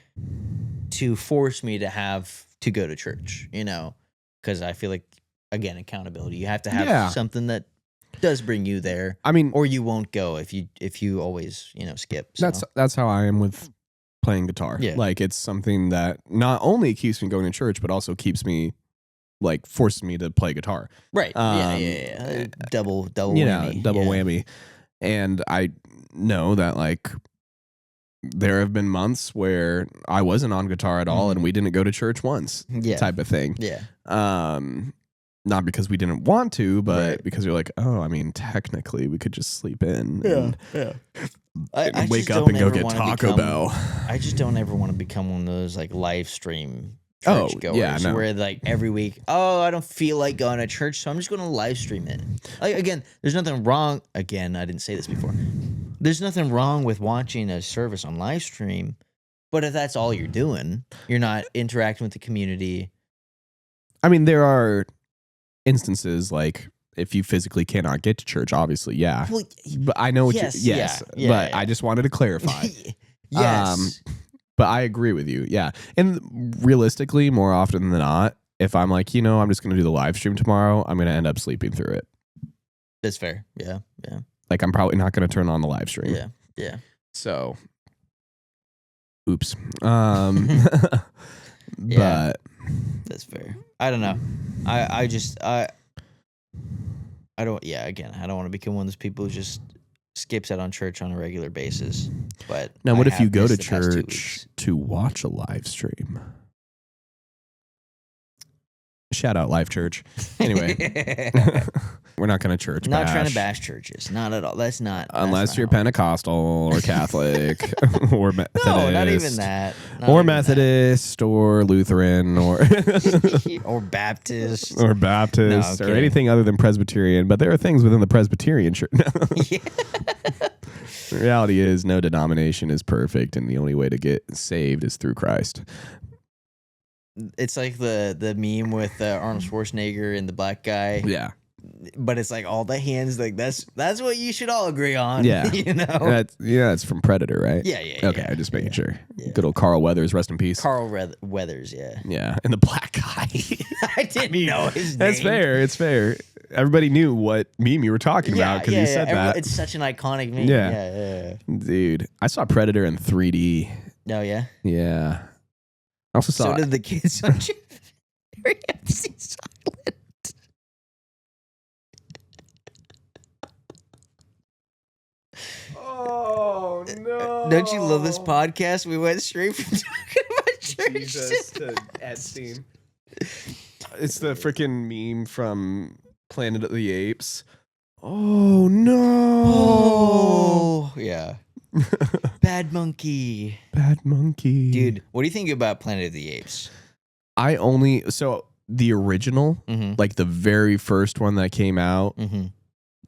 to force me to have to go to church. You know, because I feel like, again, accountability. You have to have something that does bring you there. I mean, or you won't go if you always skip. So. that's how I am with playing guitar. Yeah. Like, it's something that not only keeps me going to church, but also keeps me, like, forces me to play guitar. Right. Yeah. Double You whammy. know, double whammy. And I know that, like, there have been months where I wasn't on guitar at all and we didn't go to church once, Yeah. type of thing. Yeah. Not because we didn't want to, but Right. because you're like, oh, I mean, technically, we could just sleep in and I wake just up don't and go ever get wanna Taco become- Bell. I just don't ever want to become one of those like live stream Oh, church goers yeah, no. where like every week, oh, I don't feel like going to church, so I'm just going to live stream it. Like, again, there's nothing wrong. Again, I didn't say this before. There's nothing wrong with watching a service on live stream, but if that's all you're doing, you're not interacting with the community. I mean, there are instances like if you physically cannot get to church, obviously, yeah. Well, But I know what yes, you, yes, yeah, but yeah. I just wanted to clarify. yes. But I agree with you, yeah. And realistically, more often than not, if I'm like, I'm just going to do the live stream tomorrow, I'm going to end up sleeping through it. That's fair. Yeah. Yeah. Like, I'm probably not going to turn on the live stream. Yeah. Yeah. So, oops. Yeah. But That's fair. I don't know. I don't. Yeah. Again, I don't want to become one of those people who just skips out on church on a regular basis. But now, what I if you have go to missed the past 2 church weeks. to watch a live stream? Shout out Live Church. Anyway, we're not going to church Not bash. trying to bash churches. Not at all. That's not. Unless that's you're not how- Pentecostal or Catholic or Methodist. No, not even that. Not Or even Methodist or Lutheran or that. Or Baptist. or Baptist No, or I'm anything other than Presbyterian. But there are things within the Presbyterian church. Yeah. The reality is no denomination is perfect, and the only way to get saved is through Christ. It's like the meme with Arnold Schwarzenegger and the black guy. Yeah. But it's like all the hands. Like that's what you should all agree on. Yeah. You know. It's from Predator, right? Yeah. Yeah. Okay, yeah, I'm just making sure. yeah. Good old Carl Weathers, rest in peace. Carl Weathers. Yeah. Yeah, and the black guy. I didn't know his name. That's fair. It's fair. Everybody knew what meme you were talking about because you said that. It's such an iconic meme. Yeah. Yeah. Dude, I saw Predator in 3D. No, yeah. Yeah. I also So saw did the kids on Jeffrey Epstein's Island. Oh no. Don't you love this podcast? We went straight from talking about church Jesus to Epstein. It's the freaking meme from Planet of the Apes. Oh no. Oh, yeah. Bad monkey. Bad monkey. Dude, what do you think about Planet of the Apes? So the original, Mm-hmm. like the very first one that came out, Mm-hmm.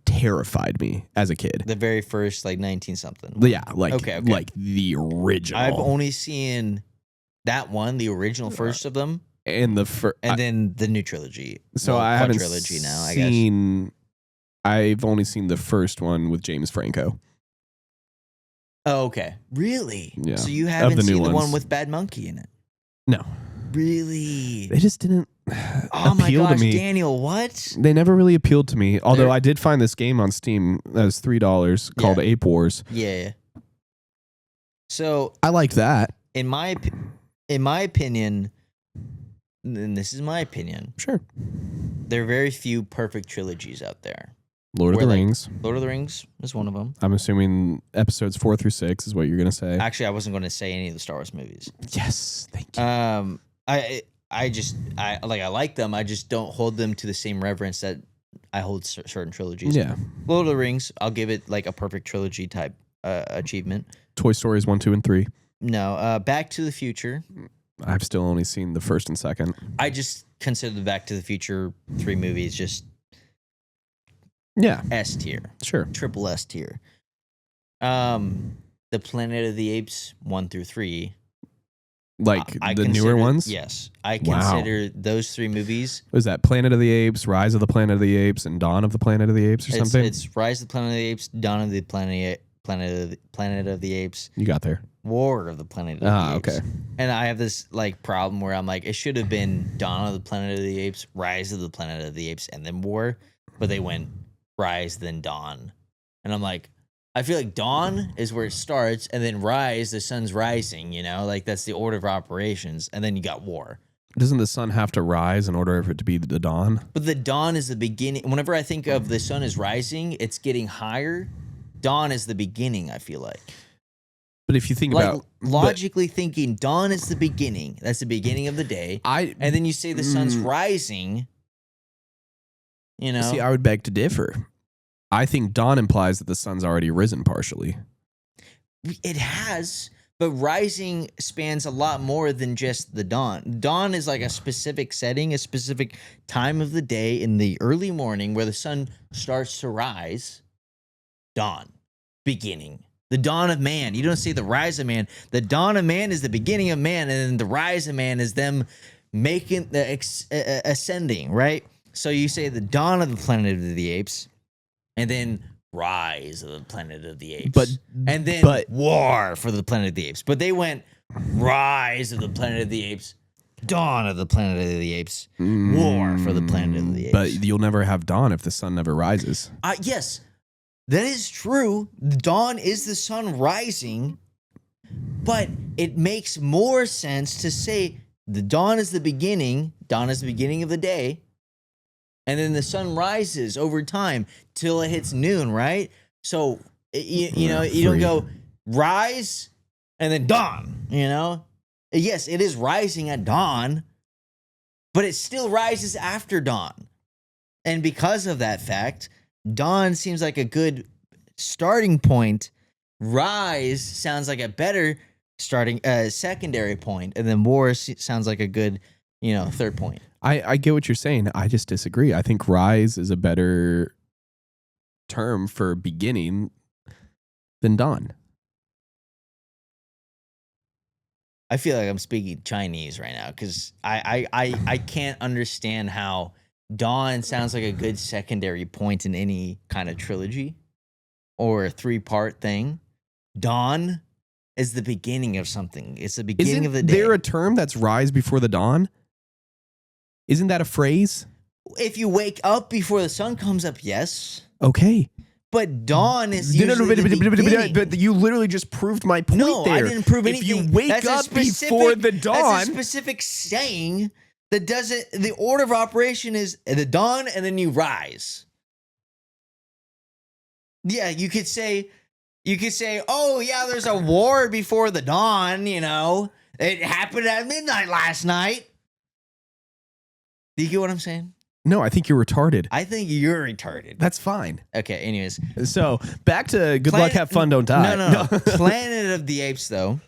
terrified me as a kid. The very first, like 19 something. Yeah, like Okay. like the original. I've only seen that one, the original first of them, and the first. and then the new trilogy. So Well, I haven't quadrilogy now, I guess. seen. I've only seen the first one with James Franco. Oh, okay. Really? Yeah. So you Of haven't the new seen the one ones. with Bad Monkey in it? No, Really? they just didn't Oh my appeal gosh, to me. Daniel, what? They never really appealed to me. Although They're- I did find this game on Steam that was $3 called Yeah. Ape Wars. Yeah. So, I liked that. in my opinion, and this is my opinion, Sure. there are very few perfect trilogies out there. Lord of Where, the like, Rings. Lord of the Rings is one of them. I'm assuming episodes 4 through 6 is what you're gonna say. Actually, I wasn't going to say any of the Star Wars movies. Yes, thank you. I like them. I just don't hold them to the same reverence that I hold certain trilogies. Yeah. Lord of the Rings, I'll give it like a perfect trilogy type achievement. Toy Stories 1, 2, and 3. No, Back to the Future. I've still only seen the first and second. I just consider the Back to the Future 3 movies just Yeah, S tier, sure. triple S tier. The Planet of the Apes 1 through 3. Like I the consider- newer ones? Yes, I Wow. consider those 3 movies. Was that Planet of the Apes, Rise of the Planet of the Apes, and Dawn of the Planet of the Apes or something? It's Rise of the Planet of the Apes, Dawn of the Planet of the Apes, You got there. War of the Planet of the Apes. Okay. And I have this like problem where I'm like, it should have been Dawn of the Planet of the Apes, Rise of the Planet of the Apes, and then War, but they went Rise then Dawn, and I'm like, I feel like Dawn is where it starts, and then Rise, the sun's rising. You know, like that's the order of operations, and then you got War. Doesn't the sun have to rise in order for it to be the dawn? But the dawn is the beginning. Whenever I think of the sun is rising, it's getting higher. Dawn is the beginning, I feel like. But if you think Like about logically thinking, dawn is the beginning. That's the beginning of the day. I And then you say the sun's rising. You know? See, I would beg to differ. I think dawn implies that the sun's already risen partially. It has, but rising spans a lot more than just the dawn. Dawn is like a specific setting, a specific time of the day in the early morning where the sun starts to rise. Dawn, beginning. The dawn of man. You don't see the rise of man. The dawn of man is the beginning of man, and then the rise of man is them making the ascending, right? So you say the dawn of the Planet of the Apes, and then rise of the Planet of the Apes, and then war for the Planet of the Apes. But they went rise of the Planet of the Apes, dawn of the Planet of the Apes, war for the Planet of the Apes. But you'll never have dawn if the sun never rises. Yes, that is true. Dawn is the sun rising, but it makes more sense to say the dawn is the beginning. Dawn is the beginning of the day. And then the sun rises over time till it hits noon, right? So, you know, you don't go rise and then dawn, you know? Yes, it is rising at dawn, but it still rises after dawn. And because of that fact, dawn seems like a good starting point. Rise sounds like a better starting secondary point. And then war sounds like a good, you know, third point. I get what you're saying. I just disagree. I think rise is a better term for beginning than dawn. I feel like I'm speaking Chinese right now because I can't understand how dawn sounds like a good secondary point in any kind of trilogy or a 3-part thing. Dawn is the beginning of something. It's the beginning of the day. Isn't there a term that's rise before the dawn? Isn't that a phrase? If you wake up before the sun comes up, yes. Okay. But dawn is usually the beginning. But you literally just proved my point there. I didn't prove anything. If you wake up before the dawn... That's a specific saying that doesn't... The order of operation is the dawn and then you rise. Yeah, you could say, oh, yeah, there's a war before the dawn, you know. It happened at midnight last night. Do you get what I'm saying? No, I think you're retarded. I think you're retarded. That's fine. Okay, anyways. So, back to good luck, have fun, don't die. No. Planet of the Apes, though,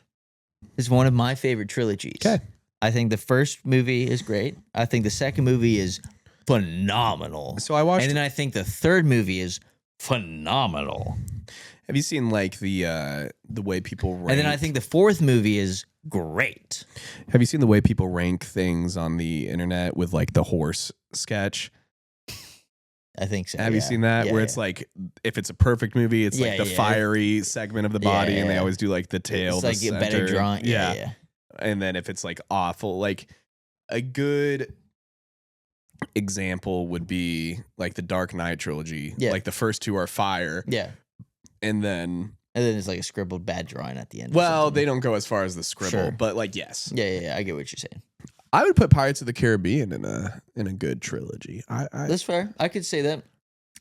is one of my favorite trilogies. Okay. I think the first movie is great. I think the second movie is phenomenal. So I watched... And then I think the third movie is phenomenal. Have you seen, like, the way people rank... And then I think the fourth movie is great. Have you seen the way people rank things on the internet with, like, the horse sketch? I think so. Have you seen that? Where it's like, if it's a perfect movie, it's like the fiery segment of the body, and they always do like the tail. It's like the better drawing. Yeah. And then if it's like awful, like a good example would be like the Dark Knight trilogy. Yeah. Like the first two are fire. Yeah. And then it's like a scribbled bad drawing at the end. Well, they don't go as far as the scribble, but like, yes. Yeah. I get what you're saying. I would put Pirates of the Caribbean in a good trilogy. That's fair. I could say that.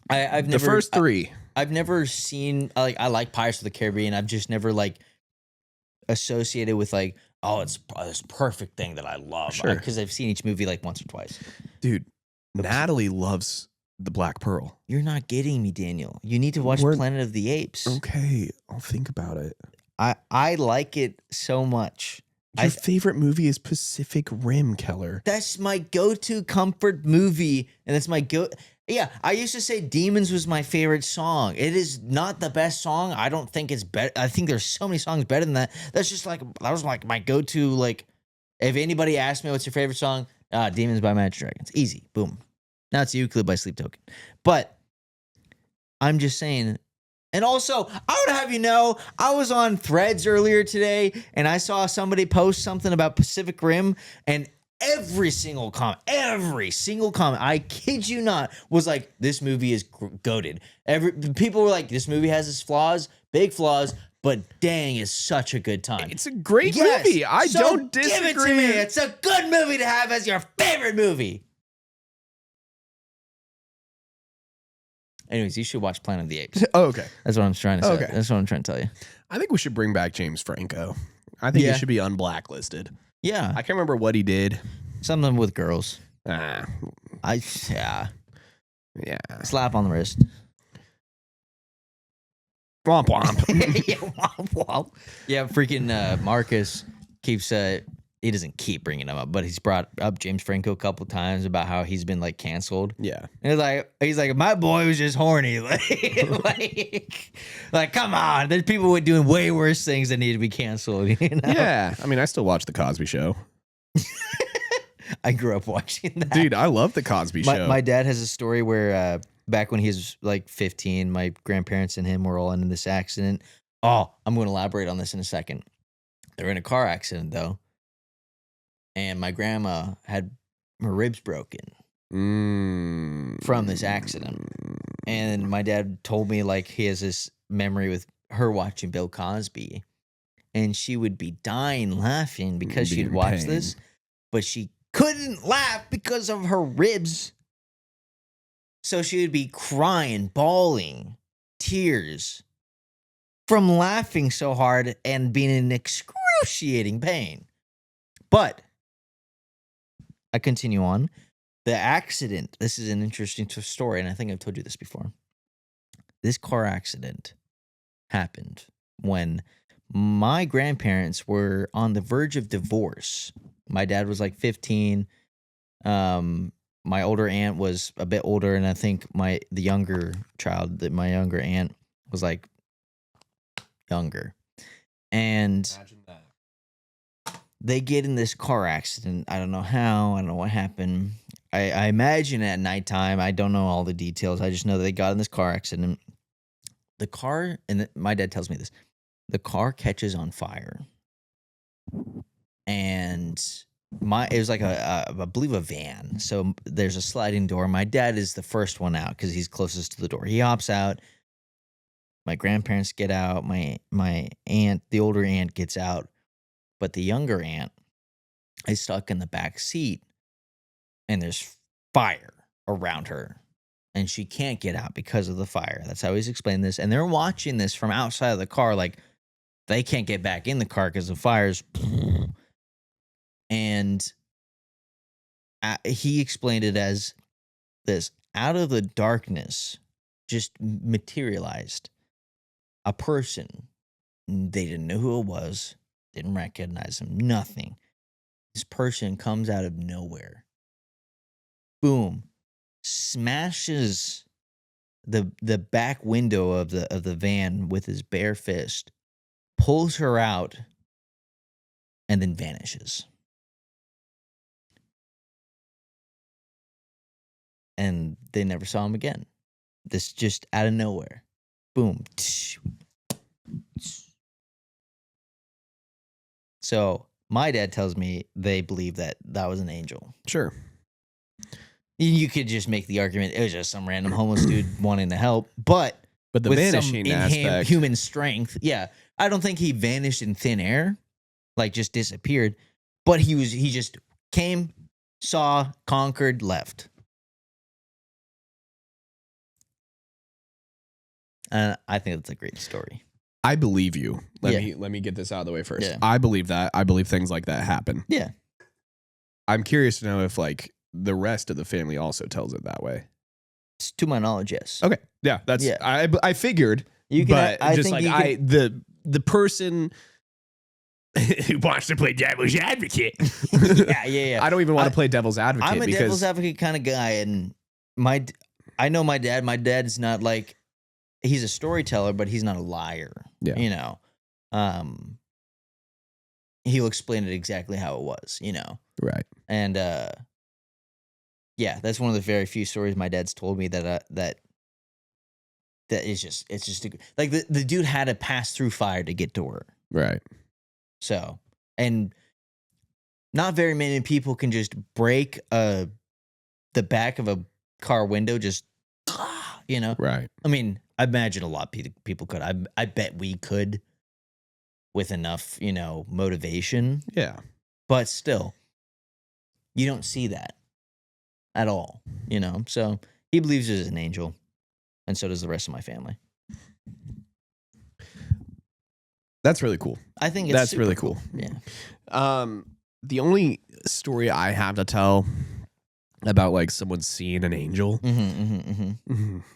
I've never the first three. I've never seen I like Pirates of the Caribbean. I've just never like associated with like, oh, it's this perfect thing that I love. Sure. Because I've seen each movie like once or twice. Dude, Natalie loves the Black Pearl. You're not getting me, Daniel. You need to watch Planet of the Apes. Okay, I'll think about it. I like it so much. Your favorite movie is Pacific Rim, Keller. That's my go-to comfort movie, and that's my go. Yeah, I used to say Demons was my favorite song. It is not the best song. I don't think it's better. I think there's so many songs better than that. That was like my go-to. Like, if anybody asked me what's your favorite song, Demons by Imagine Dragons. Easy, boom. Now it's Euclid by Sleep Token. But I'm just saying. And also, I would have you know, I was on Threads earlier today, and I saw somebody post something about Pacific Rim, and every single comment, I kid you not, was like, this movie is goated. People were like, this movie has its flaws, big flaws, but dang, it's such a good time. It's a great movie. I don't disagree. Give it to me. It's a good movie to have as your favorite movie. Anyways, you should watch Planet of the Apes. Oh, okay. That's what I'm trying to say. Okay. That's what I'm trying to tell you. I think we should bring back James Franco. I think he should be unblacklisted. Yeah. I can't remember what he did. Something with girls. Yeah. Yeah. Slap on the wrist. Womp womp. Yeah, womp womp. Yeah, freaking Marcus keeps he doesn't keep bringing him up, but he's brought up James Franco a couple times about how he's been like canceled. Yeah. And he's like, my boy was just horny. Like, come on. There's people doing way worse things that need to be canceled. You know? Yeah. I mean, I still watch The Cosby Show. I grew up watching that. Dude, I love The Cosby Show. My dad has a story where back when he was like 15, my grandparents and him were all in this accident. Oh, I'm going to elaborate on this in a second. They were in a car accident, though. And my grandma had her ribs broken from this accident. And my dad told me like he has this memory with her watching Bill Cosby. And she would be dying laughing because Be she'd in watched pain. this. But she couldn't laugh because of her ribs. So she would be crying, bawling, tears from laughing so hard and being in excruciating pain. But I continue on. The accident, this is an interesting story, and I think I've told you this before. This car accident happened when my grandparents were on the verge of divorce. My dad was like 15. My older aunt was a bit older, and I think the younger child, my younger aunt, was like younger. And Imagine that. they get in this car accident. I don't know how. I don't know what happened. I imagine at nighttime. I don't know all the details. I just know that they got in this car accident. The car, and my dad tells me this, the car catches on fire. And it was like I believe a van. So there's a sliding door. My dad is the first one out because he's closest to the door. He hops out. My grandparents get out. My aunt, the older aunt, gets out. But the younger aunt is stuck in the back seat, and there's fire around her, and she can't get out because of the fire. That's how he's explained this. And they're watching this from outside of the car, like they can't get back in the car because the fire's. And he explained it as this: out of the darkness, just materialized a person. They didn't know who it was. Didn't recognize him, nothing. This person comes out of nowhere. Boom. Smashes the back window of the van with his bare fist, pulls her out, and then vanishes. And they never saw him again. This just out of nowhere. Boom. So my dad tells me they believe that was an angel. Sure. You could just make the argument it was just some random homeless dude wanting to help, but the with vanishing some aspect, human strength, yeah. I don't think he vanished in thin air, like just disappeared, but he just came, saw, conquered, left. I think that's a great story. I believe you. Let me get this out of the way first. Yeah. I believe that. I believe things like that happen. Yeah. I'm curious to know if like the rest of the family also tells it that way. To my knowledge, yes. Okay. Yeah, that's Yeah. I figured. You can, but I just think like you can, the person who wants to play devil's advocate. yeah. I don't even want to play devil's advocate I'm a because devil's advocate kind of guy, and I know my dad. My dad's not like, he's a storyteller, but he's not a liar. Yeah. You know, he'll explain it exactly how it was. You know, right. and yeah, that's one of the very few stories my dad's told me that is just like the dude had to pass through fire to get to work. Right. So, and not very many people can just break the back of a car window, just, you know? Right. I mean, I imagine a lot of people could. I bet we could with enough, you know, motivation. Yeah. But still, you don't see that at all, you know? So he believes there's an angel, and so does the rest of my family. That's really cool. I think it's That's super really cool. Yeah. The only story I have to tell about like someone seeing an angel.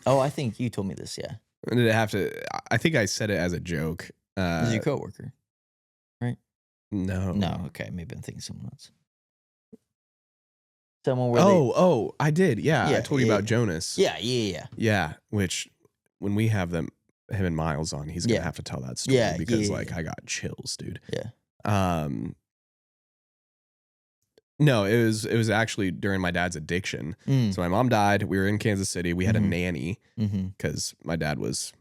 Oh, I think you told me this. Yeah, And did it have to? I think I said it as a joke. this is your coworker. No. No, okay, maybe I'm thinking someone else. Someone where I did. Yeah, Yeah, I told you yeah, about yeah. Jonas. Yeah. Which when we have him and Miles on, he's gonna Yeah. have to tell that story Yeah, because yeah, like yeah. I got chills, dude. Yeah. No, it was actually during my dad's addiction. Mm. So my mom died. We were in Kansas City. We had a Mhm. nanny Mm-hmm. because my dad was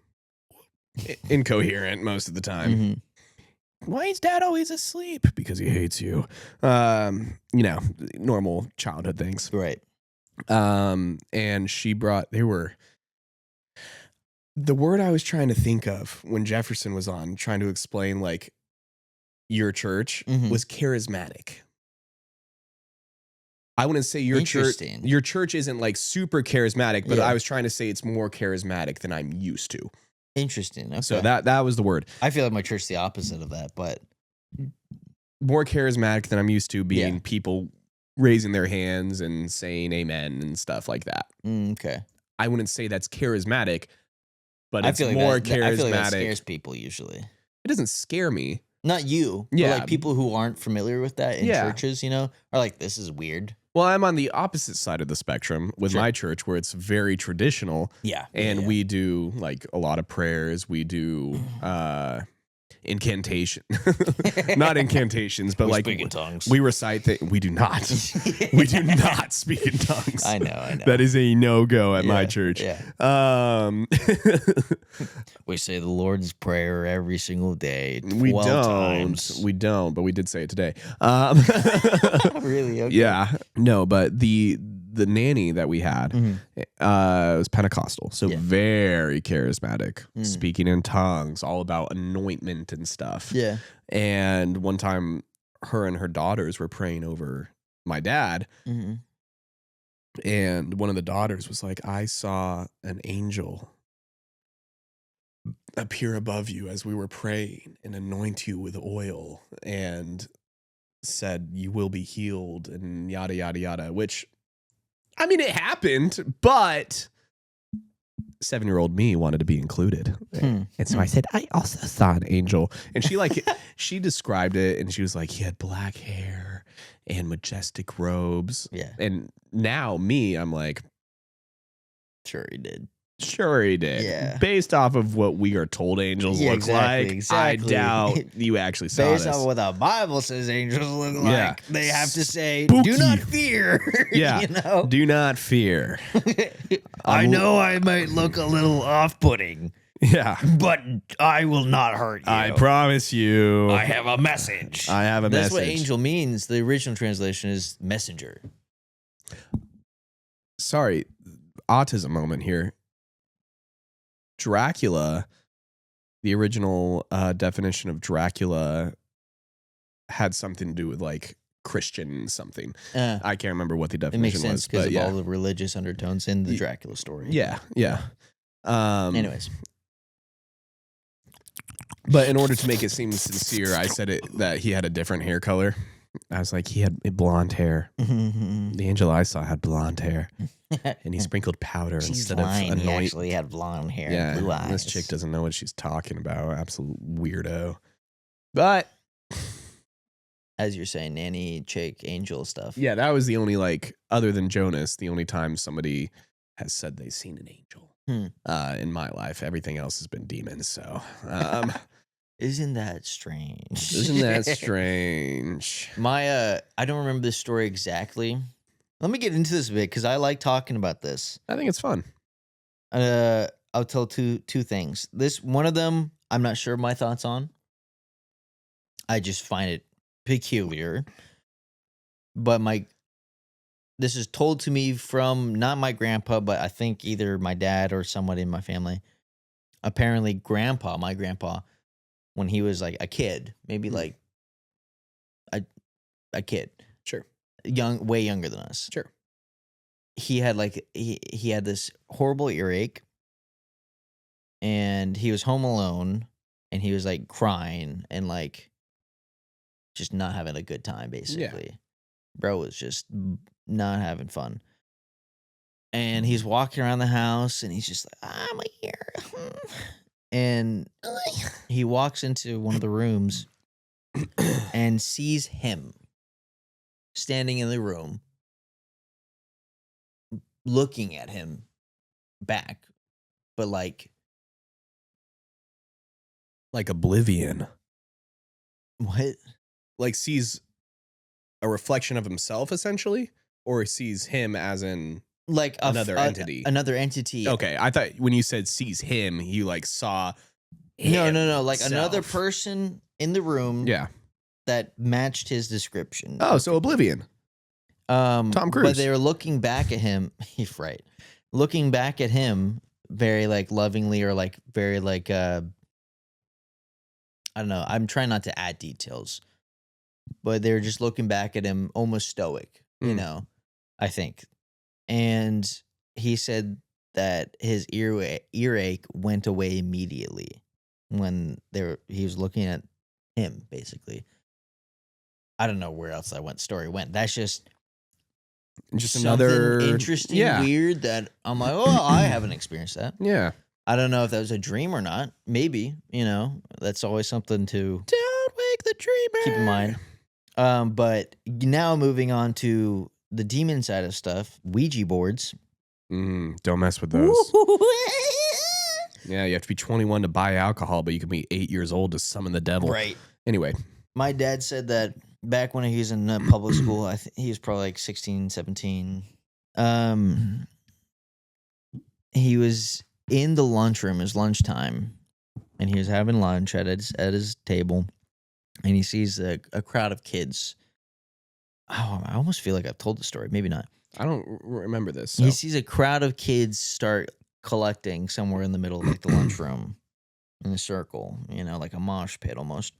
incoherent most of the time. Mm-hmm. Why is dad always asleep? Because he hates you. Normal childhood things. Right. And she brought, the word I was trying to think of when Jefferson was on, trying to explain like your church Mhm. was charismatic. I wouldn't say your church isn't like super charismatic, but Yeah. I was trying to say it's more charismatic than I'm used to. Interesting. Okay. So that was the word. I feel like my church is the opposite of that, but More charismatic than I'm used to, being Yeah. people raising their hands and saying amen and stuff like that. okay. I wouldn't say that's charismatic, but I it's feel like more that, charismatic. I feel like that scares people usually. It doesn't scare me. Not you, Yeah. but like people who aren't familiar with that in Yeah. churches, are like, this is weird. Well, I'm on the opposite side of the spectrum with Sure. my church where it's very traditional. Yeah. And we do like a lot of prayers. We do incantation, not incantations, but we like speak in tongues. we recite that. We do not. We do not speak in tongues. I know. That is a no-go at my Yeah, church. yeah. We say the Lord's Prayer every single day. 12 we don't. times. We don't, but we did say it today. Really? Okay. Yeah. No, but the nanny that we had Mhm. was Pentecostal, so Yeah. very charismatic, Mm. speaking in tongues, all about anointment and stuff. Yeah. And one time, her and her daughters were praying over my dad, Mm-hmm. and one of the daughters was like, "I saw an angel appear above you as we were praying and anoint you with oil and said you will be healed and yada yada yada," which I mean it happened, but 7-year-old me wanted to be included. And so I said, I also saw an angel. And she she described it and she was like, he had black hair and majestic robes. Yeah. And now I'm like, Sure he did. sure he did. Yeah. Based off of what we are told angels Yeah, look exactly, like, exactly. I doubt you actually saw Based this. on what the Bible says angels look Yeah. like, they have to say, Spooky. do not fear. Yeah. Do not fear. I know I might look a little off-putting, Yeah. but I will not hurt you. I promise you. I have a message. I have a That's message. what angel means. The original translation is messenger. Sorry, autism moment here. Dracula, the original definition of Dracula had something to do with like Christian something. I can't remember what the It definition makes sense was, because but of yeah. all the religious undertones in the Dracula story. Yeah, yeah. Anyways. But in order to make it seem sincere, I said that he had a different hair color. I was like, he had blonde hair. The angel I saw had blonde hair, and he sprinkled powder She's instead lying. of He anoint. actually had blonde hair Yeah, and blue eyes. this chick doesn't know what she's talking about. Absolute weirdo. But As you're saying, nanny, chick, angel stuff. yeah, that was the only like, other than Jonas, the only time somebody has said they've seen an angel in my life. Everything else has been demons. So. Isn't that strange? Isn't that strange? My I don't remember this story exactly. Let me get into this a bit because I like talking about this. I think it's fun. I'll tell two things. This one of them I'm not sure my thoughts on. I just find it peculiar. But this is told to me from not my grandpa, but I think either my dad or someone in my family. Apparently, my grandpa, when he was like a kid, maybe like a kid, Sure. way younger than us. Sure. He had like he had this horrible earache, and he was home alone, and he was like crying and like just not having a good time. Basically, bro was just not having fun. and he's walking around the house, and he's just like, I'm here. And he walks into one of the rooms and sees him standing in the room, looking at him back, but like Oblivion. what? Like sees a reflection of himself essentially, or sees him as in Like another entity. Another entity. Okay, I thought when you said sees him, you like saw him. No. Like another self. person in the room. Yeah. That matched his description. Oh, so Oblivion. Tom Cruise. But they were looking back at him. Right. Looking back at him very like lovingly, or like very like I don't know. I'm trying not to add details. But they were just looking back at him almost stoic, you know, I think. And he said that his earache went away immediately when he was looking at him, basically. I don't know where else that story went. That's just another interesting, weird that I'm like, oh, I haven't experienced that. Yeah. I don't know if that was a dream or not. Maybe, that's always something to Don't wake the dreamer. keep in mind. But now moving on to the demon side of stuff, Ouija boards. Don't mess with those. Yeah, you have to be 21 to buy alcohol, but you can be 8 years old to summon the devil. Right. Anyway. My dad said that back when he was in public school, I think he was probably like 16, 17. He was in the lunchroom, it was lunchtime, and he was having lunch at his table, and he sees a crowd of kids. Oh, I almost feel like I've told the story. Maybe not. I don't remember this. So. He sees a crowd of kids start collecting somewhere in the middle of like the lunchroom in a circle, like a mosh pit almost.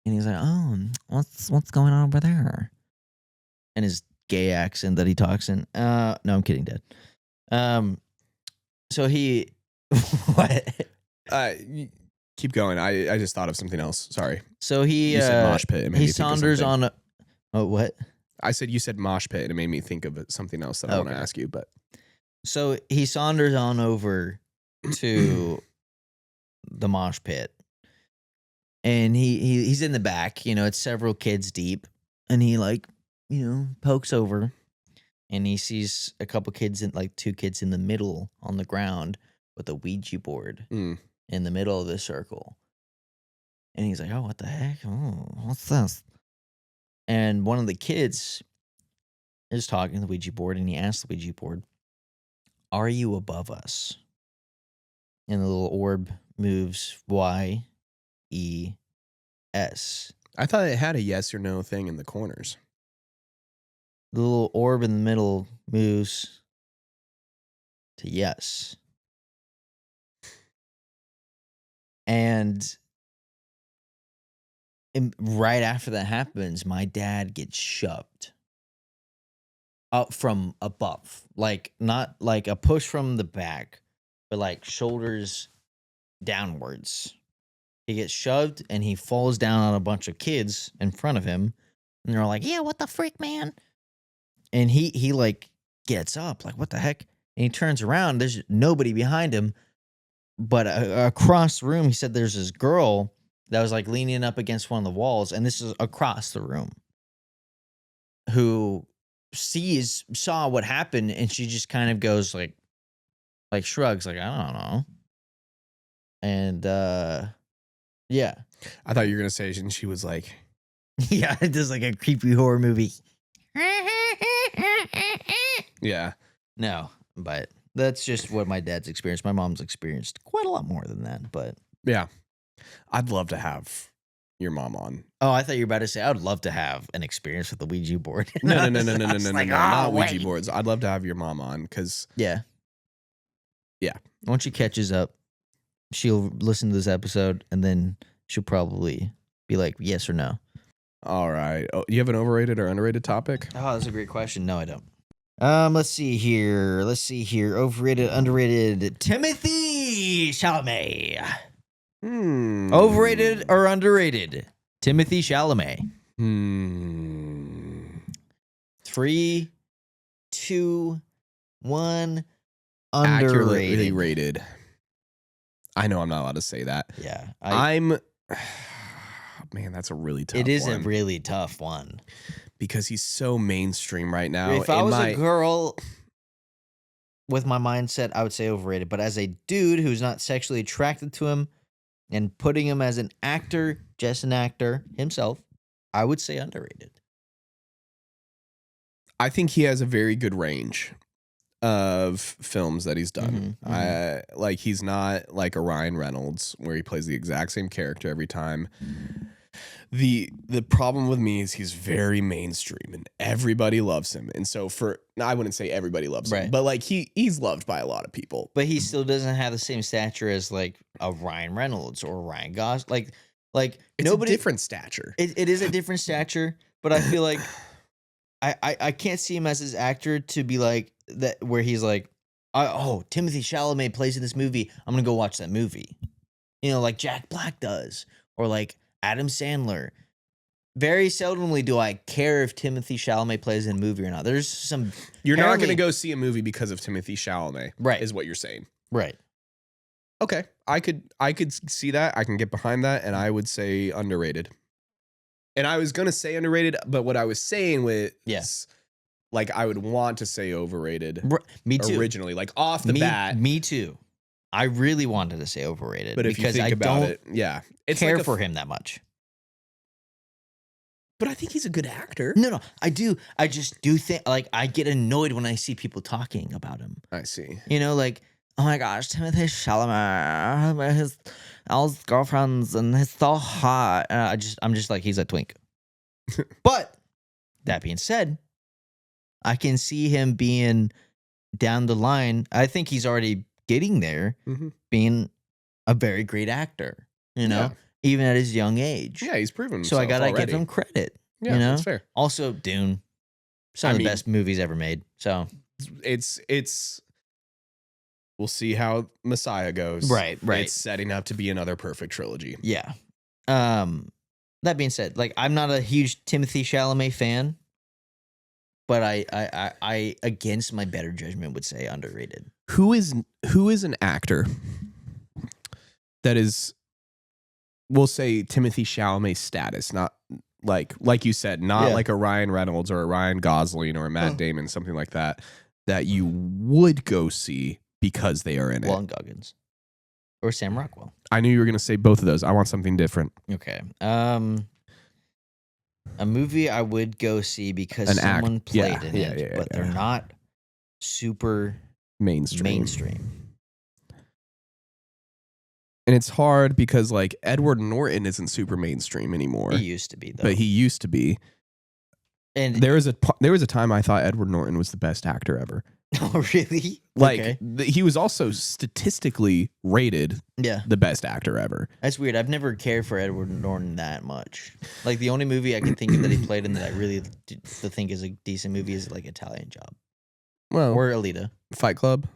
And he's like, oh, what's going on over there? And his gay accent that he talks in. No, I'm kidding, Dad. So he, what? Keep going. I just thought of something else. Sorry. So he, you said mosh pit. It made he me think of saunders something. on. Oh, what? I said you said mosh pit, and it made me think of something else that I want to ask you. But so he saunders on over to the mosh pit. And he's in the back, it's several kids deep, and he pokes over, and he sees a couple kids two kids in the middle on the ground with a Ouija board in the middle of the circle, and he's like, oh, what the heck? Oh, what's this? And one of the kids is talking to the Ouija board, and he asks the Ouija board, "Are you above us?" And the little orb moves Y. E-S. I thought it had a yes or no thing in the corners. The little orb in the middle moves to yes. And right after that happens, my dad gets shoved up from above. Like, not like a push from the back, but like shoulders downwards. He gets shoved and he falls down on a bunch of kids in front of him. And they're like, yeah, what the frick, man? And he like gets up, like, what the heck? And he turns around. There's nobody behind him. But across the room, he said there's this girl that was like leaning up against one of the walls. And this is across the room, who saw what happened. And she just kind of goes like shrugs, like, I don't know. And, yeah. I thought you were going to say, and she was like, yeah, it does like a creepy horror movie. Yeah. No, but that's just what my dad's experienced. My mom's experienced quite a lot more than that, but Yeah. I'd love to have your mom on. oh, I thought you were about to say I would love to have an experience with the Ouija board. No, I was like, not oh, Ouija wait. boards. I'd love to have your mom on because Yeah. Yeah. Once she catches up, she'll listen to this episode and then she'll probably be like, yes or no. all right. Oh, you have an overrated or underrated topic? Oh, that's a great question. No, I don't. Let's see here. Overrated, underrated. Timothy Chalamet. Overrated or underrated? Timothy Chalamet. 3, 2, One Accurately underrated. rated. I know I'm not allowed to say that. Yeah. Man, that's a really tough It is one. a really tough one. Because he's so mainstream right now. If I was a girl with my mindset, I would say overrated. But as a dude who's not sexually attracted to him and putting him as an actor, just an actor himself, I would say underrated. I think he has a very good range of films that he's done. Like he's not like a Ryan Reynolds where he plays the exact same character every time. The problem with me is he's very mainstream and everybody loves him. And so I wouldn't say everybody loves him, but like he's loved by a lot of people. But he still doesn't have the same stature as like a Ryan Reynolds or Ryan Gosling. Like it's nobody, a different stature. It is a different stature, but I feel like I can't see him as his actor to be like that where he's like, oh, Timothy Chalamet plays in this movie. I'm gonna go watch that movie. You know, like Jack Black does, or like Adam Sandler. Very seldomly do I care if Timothy Chalamet plays in a movie or not. There's some. You're not going to go see a movie because of Timothy Chalamet, right? Is what you're saying, right? Okay, I could see that. I can get behind that, and I would say underrated. And I was going to say underrated, but what I was saying with like I would want to say overrated. Me too. Originally, like off the bat. Me too. I really wanted to say overrated, but if because you think about it, it's care like for him that much. But I think he's a good actor. No, I do. I just do think like I get annoyed when I see people talking about him. I see. You know, like, oh my gosh, Timothy Chalamet, all his girlfriends, and he's so hot. And I'm just like, he's a twink. But that being said, I can see him being down the line. I think he's already getting there, being a very great actor. You know, even at his young age. Yeah, he's proven. So I gotta give him credit. Yeah, you know? That's fair. Also, Dune, some of the best movies ever made. So it's. We'll see how Messiah goes. Right. It's setting up to be another perfect trilogy. Yeah. That being said, like I'm not a huge Timothy Chalamet fan, but I against my better judgment would say underrated. Who is an actor that is, we'll say Timothy Chalamet status, not like you said, not like a Ryan Reynolds or a Ryan Gosling or a Matt Damon, something like that you would go see because they are in Walton Goggins or Sam Rockwell. I knew you were going to say both of those. I want something different. Okay. A movie I would go see because someone played in it, but they're not super mainstream. And it's hard because like Edward Norton isn't super mainstream anymore. He used to be though. But he used to be. And there was a time I thought Edward Norton was the best actor ever. Oh, really? Like he was also statistically rated the best actor ever. That's weird. I've never cared for Edward Norton that much. Like the only movie I can think of that he played in that I really think is a decent movie is like Italian Job. Well, or Alita. Fight Club.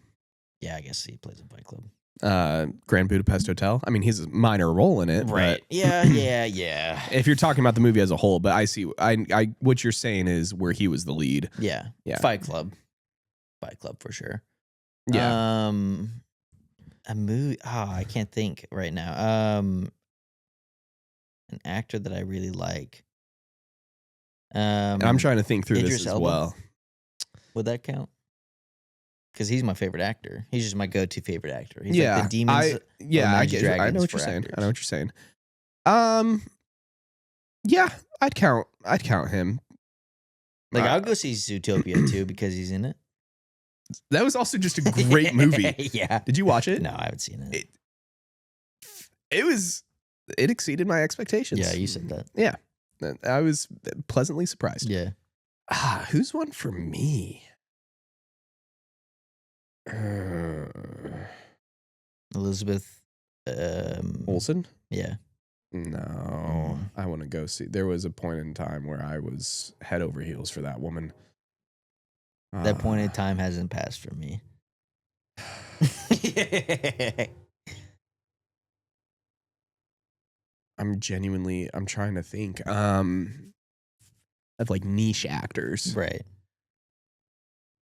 Yeah, I guess he plays in Fight Club. Grand Budapest Hotel. I mean, he's a minor role in it. Right. Yeah. If you're talking about the movie as a whole, but I see I what you're saying is where he was the lead. Yeah. Fight Club for sure. Yeah. A movie. Oh, I can't think right now. An actor that I really like. And I'm trying to think through Idris this as Elba. well. Would that count? Because he's my favorite actor. He's just my go-to favorite actor. He's like the demons. I get. I know what you're saying. I know what you're saying. Yeah, I'd count him. Like I'll go see Zootopia too because he's in it. That was also just a great movie. Yeah. Did you watch it? No, I haven't seen it. It exceeded my expectations. Yeah, you said that. Yeah. I was pleasantly surprised. Yeah. Who's one for me? Elizabeth Olsen? Yeah. No. I want to go see. There was a point in time where I was head over heels for that woman. That point in time hasn't passed for me. I'm trying to think of like niche actors. Right.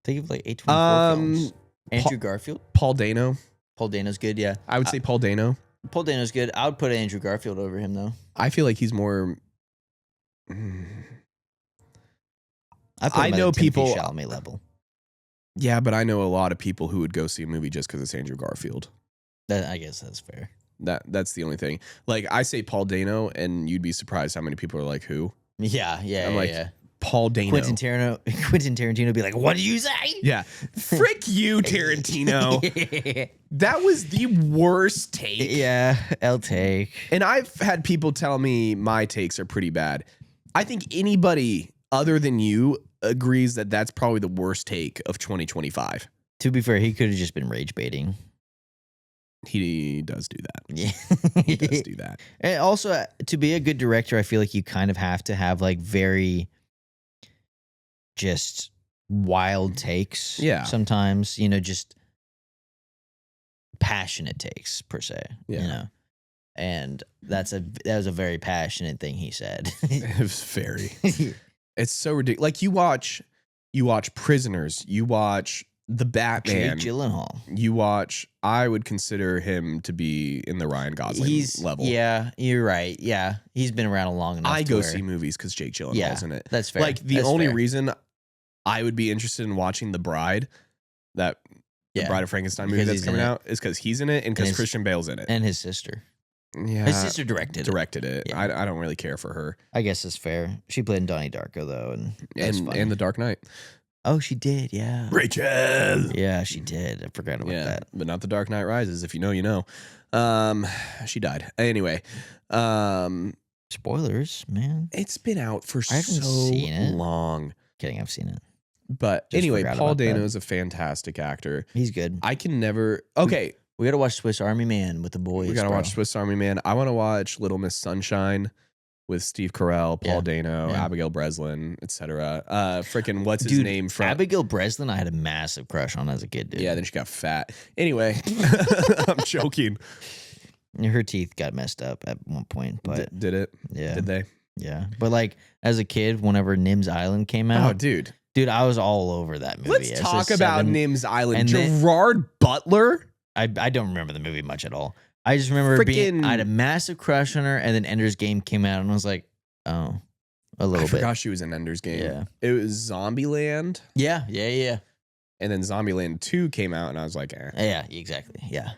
Think of like A24 films. Andrew Garfield. Paul Dano. Paul Dano's good, yeah. I would say Paul Dano. Paul Dano's good. I would put Andrew Garfield over him though. I feel like he's more. I know people. Chalamet level. Yeah, but I know a lot of people who would go see a movie just because it's Andrew Garfield. I guess that's fair. That's the only thing. Like I say Paul Dano, and you'd be surprised how many people are like, who? Yeah. I'm like, Paul Dano. Quentin Tarantino would be like, what did you say? Yeah. Frick you, Tarantino. That was the worst take. Yeah, I'll take. And I've had people tell me my takes are pretty bad. I think anybody other than you agrees that that's probably the worst take of 2025. To be fair, he could have just been rage baiting. He does do that. Yeah. He does do that. And also, to be a good director, I feel like you kind of have to have like very just wild takes. Yeah. Sometimes, just passionate takes per se. Yeah. And that was a very passionate thing he said. It was very. It's so ridiculous. Like you watch Prisoners, you watch The Batman, Jake Gyllenhaal. you watch. I would consider him to be in the Ryan Gosling level. Yeah, you're right. Yeah, he's been around long enough. I go see movies because Jake Gyllenhaal's in it. That's fair. Like the That's only fair. reason I would be interested in watching The Bride, the Bride of Frankenstein movie Because that's he's coming in it. out, is because he's in it and because his- Christian Bale's in it. And his sister. Yeah, His sister directed it. it. Yeah. I don't really care for her. I guess it's fair. She played in Donnie Darko though, And The Dark Knight. oh, she did. Yeah. Rachel. Yeah, she did. I forgot about that. But not The Dark Knight Rises. If you know, you know. She died. Anyway, Spoilers, man. it's been out for I haven't so seen it. long. Kidding, I've seen it. But Just anyway, forgot Paul about that. Dano is a fantastic actor. He's good. I can never. Okay, We gotta watch Swiss Army Man with the boys. we gotta bro. watch Swiss Army Man. I want to watch Little Miss Sunshine with Steve Carell, Paul Yeah. Dano, Yeah. Abigail Breslin, etc. Freaking what's his Dude, name from? Abigail Breslin, I had a massive crush on as a kid, dude. Yeah, then she got fat. Anyway, I'm joking. Her teeth got messed up at one point, but Did it? yeah. Did they? Yeah. But like as a kid, whenever Nim's Island came Oh, out, dude. dude, I was all over that movie. Let's As a talk about 7 Nim's Island. and then- Gerard Butler. I don't remember the movie much at all. I just remember I had a massive crush on her, and then Ender's Game came out, and I was like, oh, a little I bit. forgot she was in Ender's Game. Yeah. It was Zombieland, Yeah. and then Zombieland 2 came out, and I was like, Yeah, exactly. Yeah.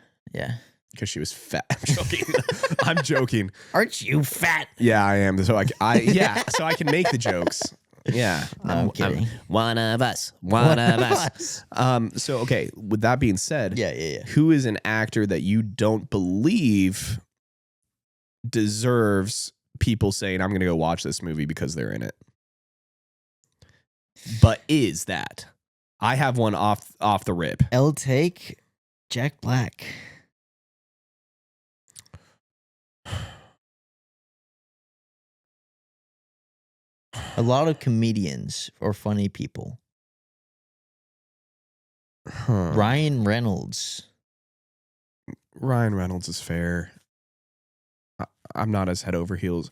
because she was fat. I'm joking. I'm joking. Aren't you fat? Yeah, I am. So so I can make the jokes. Yeah. No, I'm kidding. One of us. One of us. So okay, with that being said, Yeah. who is an actor that you don't believe deserves people saying, I'm going to go watch this movie because they're in it? But is that? I have one off the rip. I'll take Jack Black. A lot of comedians or funny people. Huh. Ryan Reynolds. Ryan Reynolds is fair. I'm not as head over heels.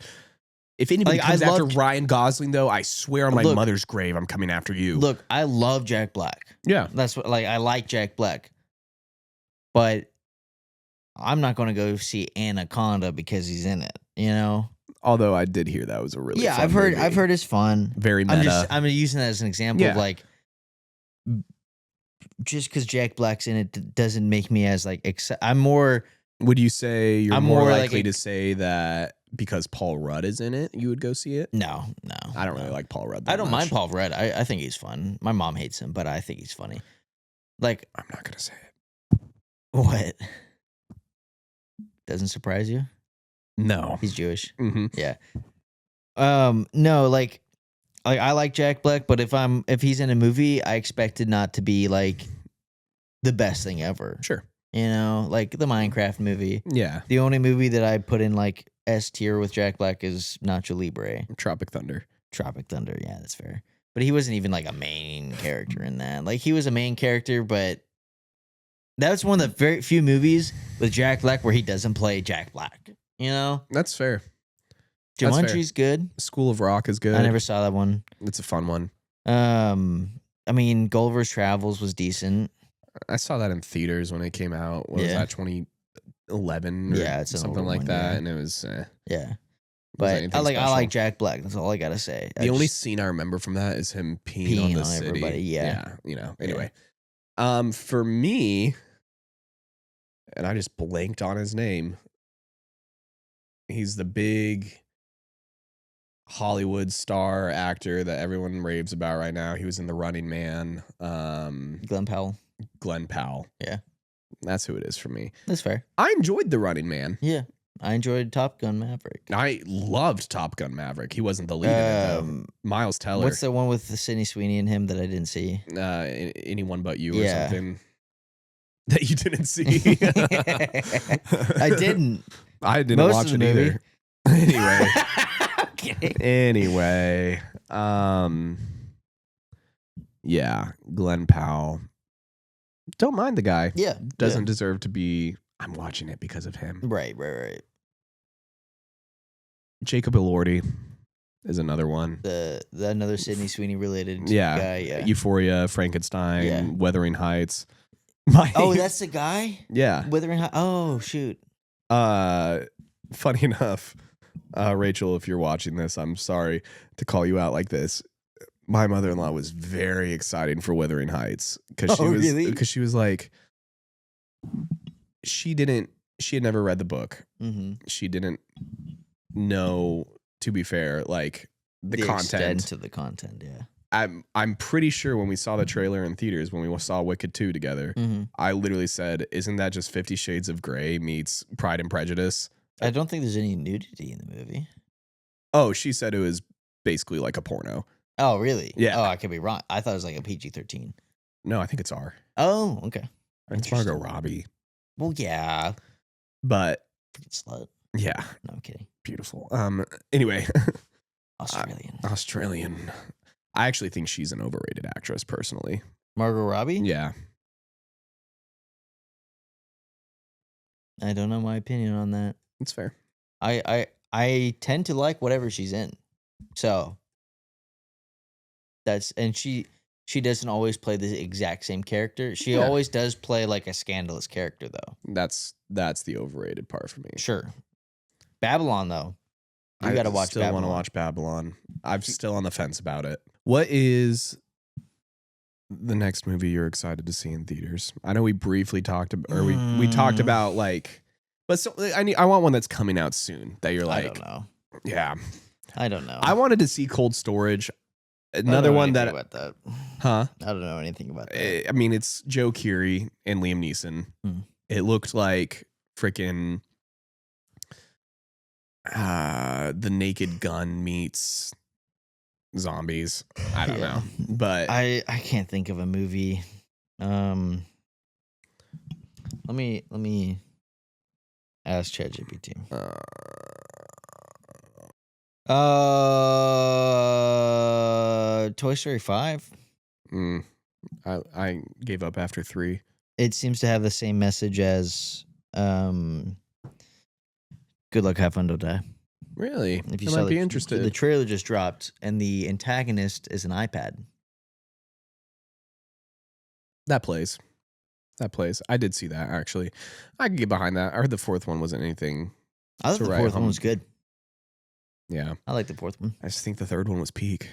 If anybody Like, comes I after loved- Ryan Gosling, though, I swear on my Look. mother's grave, I'm coming after you. Look, I love Jack Black. Yeah. That's what I like Jack Black. But I'm not going to go see Anaconda because he's in it, you know? Although I did hear that was a really fun I've movie. heard it's fun. Very meta. I'm using that as an example of Yeah. like just because Jack Black's in it doesn't make me as like I'm more Would you say you're I'm more more like likely a- to say that because Paul Rudd is in it, you would go see it? no. I don't really like Paul Rudd. I that don't much. mind Paul Rudd. I think he's fun. My mom hates him, but I think he's funny. Like I'm not gonna say it. what? Doesn't surprise you? No. He's Jewish. Mm-hmm. Yeah. No, like I like Jack Black, but if he's in a movie, I expect it not to be like the best thing ever. Sure. You know, like the Minecraft movie. Yeah. The only movie that I put in like S tier with Jack Black is Nacho Libre. Tropic Thunder. Tropic Thunder. Yeah, that's fair. But he wasn't even like a main character in that. Like he was a main character, but that's one of the very few movies with Jack Black where he doesn't play Jack Black. You know? That's fair. That's fair. Jumanji's good. School of Rock is good. I never saw that one. It's a fun one. I mean, Gulliver's Travels was decent. I saw that in theaters when it came out. What was Yeah. that, 2011 or Yeah, it's an something older like one, that? yeah. And it was Yeah. wasn't But I anything like special. Jack Black. That's all I gotta say. The only scene I remember from that is him peeing on Peeing the on city. everybody, yeah. You know. Anyway, for me, and I just blanked on his name. He's the big Hollywood star actor that everyone raves about right now. He was in The Running Man. Glenn Powell. Glenn Powell. Yeah. That's who it is for me. That's fair. I enjoyed The Running Man. Yeah. I enjoyed Top Gun Maverick. I loved Top Gun Maverick. He wasn't the lead in it though. Miles Teller. What's the one with the Sydney Sweeney and him that I didn't see? Anyone But You or Yeah. something that you didn't see. I didn't. I didn't Most watch of it the movie. either. Okay. Anyway, yeah, Glenn Powell. Don't mind the guy. Yeah. Doesn't deserve to be. I'm watching it because of him. Right. Jacob Elordi is another one. The another Sydney Sweeney related Yeah. guy. Yeah. Euphoria, Frankenstein, Yeah. Wuthering Heights. Oh, that's the guy? Yeah. Wuthering Heights. Oh, shoot. Funny enough, Rachel, if you're watching this, I'm sorry to call you out like this. My mother-in-law was very excited for Wuthering Heights because really? she was like, she had never read the book. Mm-hmm. She didn't know, to be fair, like the content. extent of the content, yeah. I'm pretty sure when we saw the trailer in theaters, when we saw Wicked 2 together, Mm-hmm. I literally said, isn't that just 50 Shades of Grey meets Pride and Prejudice? I don't think there's any nudity in the movie. Oh, she said it was basically like a porno. Oh, really? Yeah. Oh, I could be wrong. I thought it was like a PG-13. No, I think it's R. Oh, okay. It's Margot Interesting. Robbie. Well, yeah. But Freaking slut. yeah, No, I'm kidding. beautiful. Anyway, Australian. I actually think she's an overrated actress personally. Margot Robbie? Yeah. I don't know my opinion on that. It's fair. I tend to like whatever she's in. So and she doesn't always play the exact same character. She Yeah. always does play like a scandalous character though. That's the overrated part for me. Sure. Babylon though. You got to watch still Babylon. want to watch Babylon. I'm still on the fence about it. What is the next movie you're excited to see in theaters? I know we briefly talked about, or we talked about like, but so I want one that's coming out soon that you're I like, don't know. yeah. I don't know. I wanted to see Cold Storage. I don't Another know one anything that, about that. huh? I don't know anything about that. I mean, it's Joe Keery and Liam Neeson. Hmm. It looked like freaking The Naked Gun meets zombies. I don't Yeah. know, but I can't think of a movie. Let me ask ChatGPT. Toy Story 5. I gave up after 3. It seems to have the same message as Good Luck, Have Fun, Don't Die. Really? If you I saw might be the interested. trailer just dropped, and the antagonist is an iPad. That plays. I did see that actually. I can get behind that. I heard the 4th one wasn't anything. I thought To the write 4th one home. was good. Yeah, I like the 4th one. I just think the 3rd one was peak.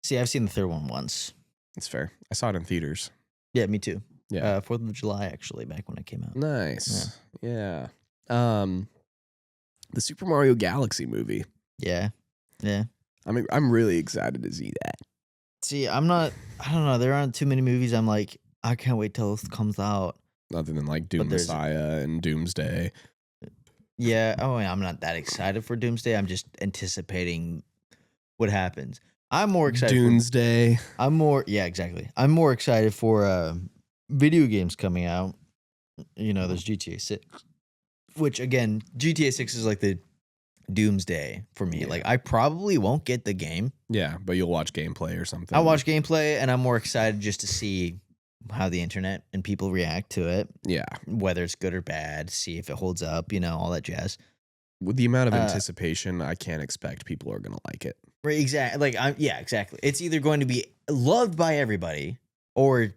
See, I've seen the 3rd one once. It's fair. I saw it in theaters. Yeah, me too. Yeah. 4th of July, actually, back when it came out. Nice. Yeah. The Super Mario Galaxy movie. Yeah. Yeah. I'm really excited to see that. See, I don't know. There aren't too many movies I'm like, I can't wait till this comes out. Other than like Doom there's- Messiah and Doomsday. Yeah. Oh, I'm not that excited for Doomsday. I'm just anticipating what happens. I'm more excited. Doomsday. Yeah, exactly. I'm more excited for video games coming out. You know, there's GTA 6, which again, GTA 6 is like the Doomsday for me. Yeah. Like, I probably won't get the game. Yeah, but you'll watch gameplay or something. I watch gameplay, and I'm more excited just to see how the internet and people react to it, Yeah. whether it's good or bad, see if it holds up, all that jazz. With the amount of Uh, anticipation, I can't expect people are going to like it. Right, exactly. Like, yeah, exactly. It's either going to be loved by everybody or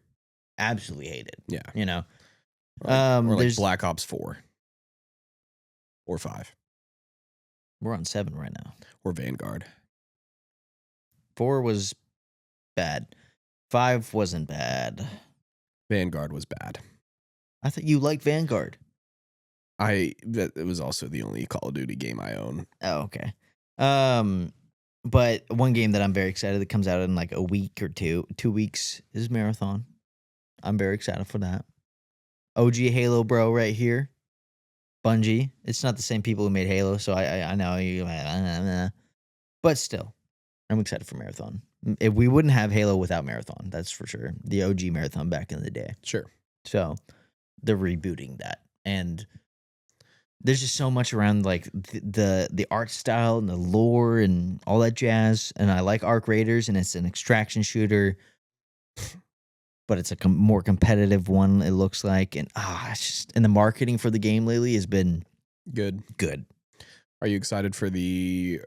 absolutely hated. Yeah. You know, Or like there's Black Ops 4 or 5 we're on 7 right now. or Vanguard. 4 was bad. 5 wasn't bad. Vanguard was bad. I thought you liked Vanguard. It was also the only Call of Duty game I own. Oh, okay. But one game that I'm very excited that comes out in like a week or 2 weeks is Marathon. I'm very excited for that. OG Halo bro right here. Bungie. It's not the same people who made Halo, so I know you, but still, I'm excited for Marathon. If we wouldn't have Halo without Marathon, that's for sure. The OG Marathon back in the day. Sure. So they're rebooting that, and there's just so much around like the art style and the lore and all that jazz. And I like Arc Raiders, and it's an extraction shooter, but it's a more competitive one. It looks like, and it's just, and the marketing for the game lately has been Good. Are you excited for the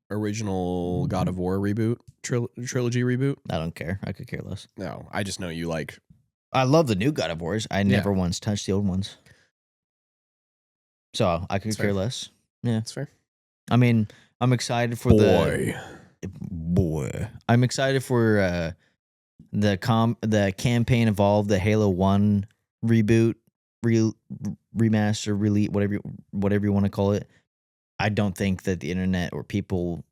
original God of War reboot, trilogy reboot? I don't care. I could care less. No, I just know you like. I love the new God of Wars. I never once touched the old ones. So I could care less. Yeah. That's fair. I mean, I'm excited for boy. I'm excited for the campaign evolved, the Halo 1 reboot, remaster, release, whatever you want to call it. I don't think that the internet or people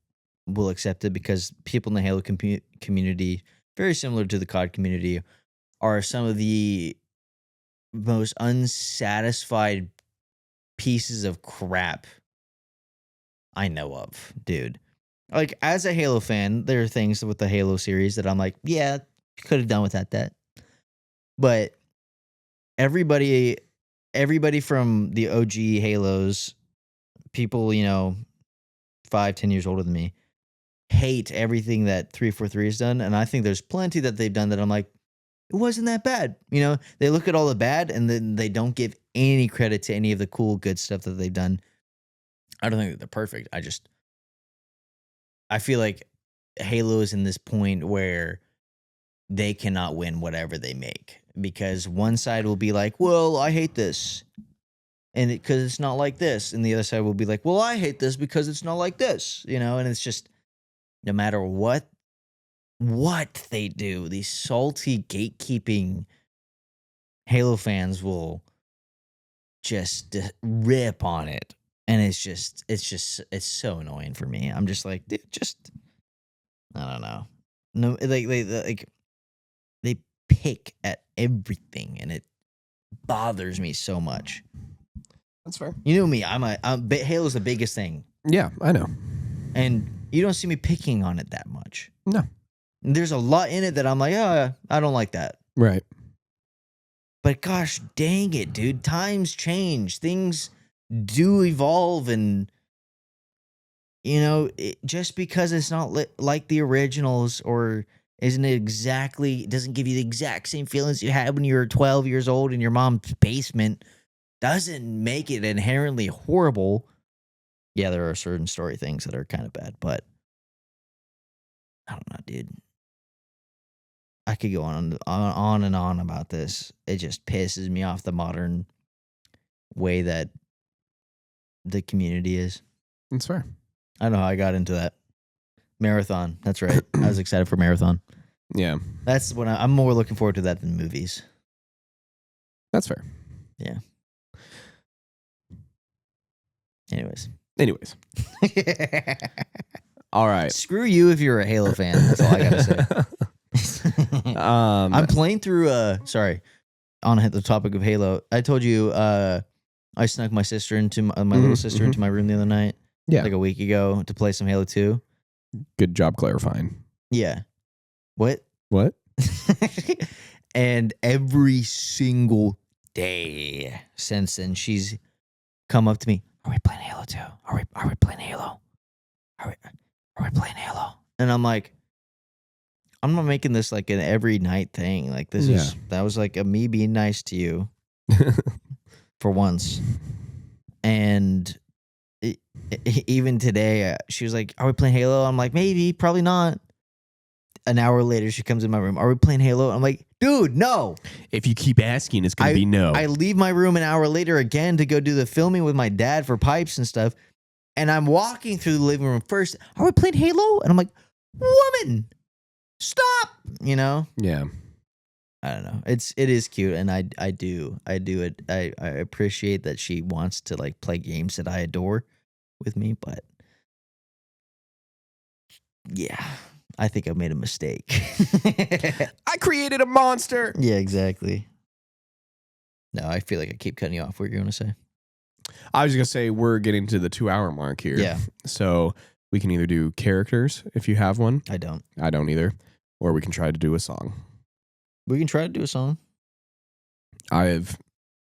will accept it because people in the Halo community, very similar to the COD community, are some of the most unsatisfied pieces of crap I know of, dude. Like, as a Halo fan, there are things with the Halo series that I'm like, yeah, could have done without that. But everybody from the OG Halos, people, 5-10 years older than me, hate everything that 343 has done. And I think there's plenty that they've done that I'm like, it wasn't that bad. They look at all the bad and then they don't give any credit to any of the cool, good stuff that they've done. I don't think that they're perfect. I feel like Halo is in this point where they cannot win whatever they make because one side will be like, well, I hate this. And because it's not like this. And the other side will be like, well, I hate this because it's not like this, and it's just no matter what they do, these salty gatekeeping Halo fans will just rip on it. And it's so annoying for me. I'm just like, dude, I don't know. No, they pick at everything and it bothers me so much. That's fair. You know me, Halo's the biggest thing. Yeah, I know. And you don't see me picking on it that much. No. And there's a lot in it that I'm like, I don't like that. Right. But gosh dang it, dude. Times change. Things do evolve, and just because it's not like the originals or doesn't give you the exact same feelings you had when you were 12 years old in your mom's basement doesn't make it inherently horrible. Yeah, there are certain story things that are kind of bad, but I don't know, dude. I could go on and on about this. It just pisses me off the modern way that the community is. That's fair. I don't know how I got into that. Marathon. That's right. I was excited for Marathon. Yeah. That's when I'm more looking forward to that than movies. That's fair. Yeah. Anyways. All right. Screw you if you're a Halo fan. That's all I gotta say. I'm playing through sorry, on the topic of Halo. I told you I snuck my sister into my little sister into my room the other night. Yeah. Like a week ago to play some Halo 2. Good job clarifying. Yeah. What? And every single day since then, she's come up to me. Are we playing Halo 2? Are we playing Halo? Are we playing Halo? And I'm like, I'm not making this like an every night thing. Like that was like a me being nice to you for once. And even today, she was like, "Are we playing Halo?" I'm like, "Maybe, probably not." An hour later, she comes in my room. "Are we playing Halo?" I'm like, "Dude, no." If you keep asking, it's going to be no. I leave my room an hour later again to go do the filming with my dad for pipes and stuff. And I'm walking through the living room first. "Are we playing Halo?" And I'm like, "Woman, stop." You know? Yeah. I don't know. It is cute, and I do it. I appreciate that she wants to like play games that I adore with me, but yeah, I think I made a mistake. I created a monster. Yeah, exactly. No, I feel like I keep cutting you off. What were you going to say? I was going to say we're getting to the 2-hour mark here. Yeah. So we can either do characters if you have one. I don't. I don't either. Or we can try to do a song. We can try to do a song. I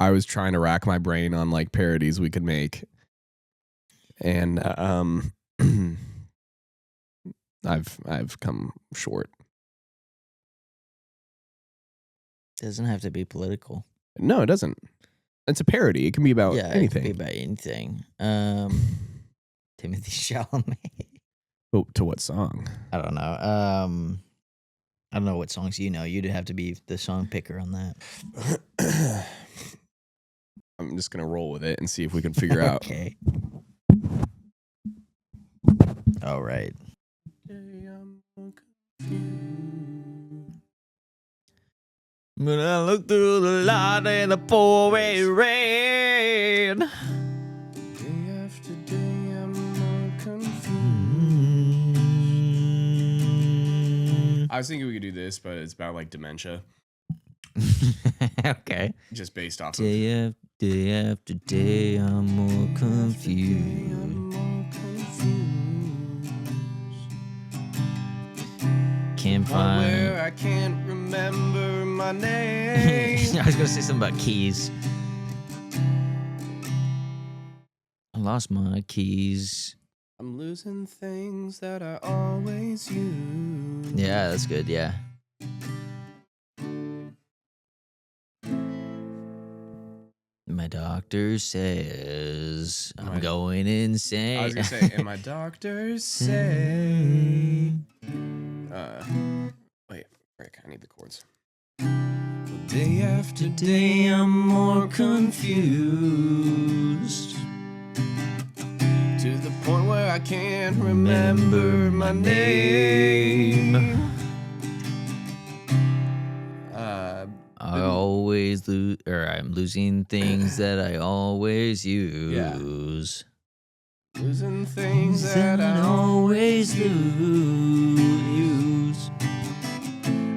was trying to rack my brain on like parodies we could make. And I've come short. Doesn't have to be political. No, it doesn't. It's a parody. It can be about anything. It can be about anything. Timothy Chalamet. Oh, to what song? I don't know. I don't know what songs you know. You'd have to be the song picker on that. I'm just gonna roll with it and see if we can figure out. Okay. All right. When I look through the light in the pouring rain. Day after day, I'm more confused. I was thinking we could do this, but it's about like dementia. Okay. Just based off of. Day after day, I'm more confused. Can't find. I can't remember my name. I was gonna say something about keys. I lost my keys. I'm losing things that I always use. Yeah, that's good. Yeah. My doctor says I'm going insane. I was gonna say, and my doctors say. Wait, Rick, I need the chords. Day after day, I'm more confused. To the point where I can't remember my name. I always lose, or I'm losing things that I always use. Losing things that I always lose.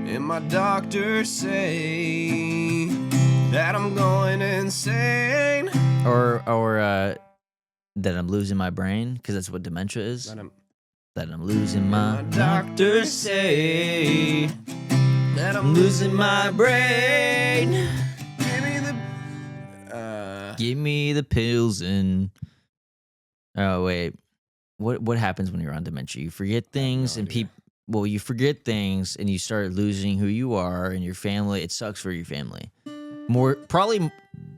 And my doctors say that I'm going insane. Or that I'm losing my brain, because that's what dementia is. That I'm losing my. Doctors say that I'm losing my brain. Give me the pills and. Oh wait, what happens when you're on dementia? You forget things and people. Well, you forget things and you start losing who you are and your family. It sucks for your family. Probably.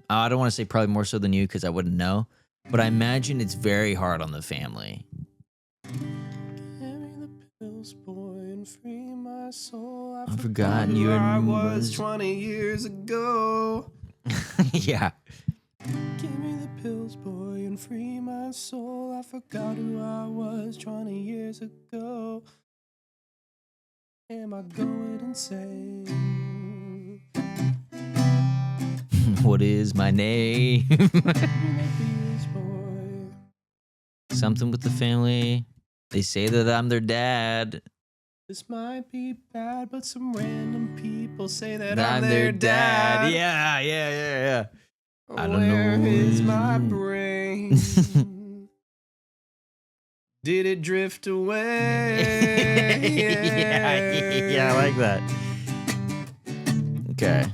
I don't want to say probably more so than you because I wouldn't know, but I imagine it's very hard on the family. I've forgotten you. I was 20 years ago. Yeah. Give me the pills, boy, and free my soul. I forgot who I was 20 years ago. Am I going insane? What is my name? Something with the family. They say that I'm their dad. This might be bad, but some random people say that I'm their dad. Yeah. I don't know. Where is my brain? Did it drift away? Yeah, I like that. Okay.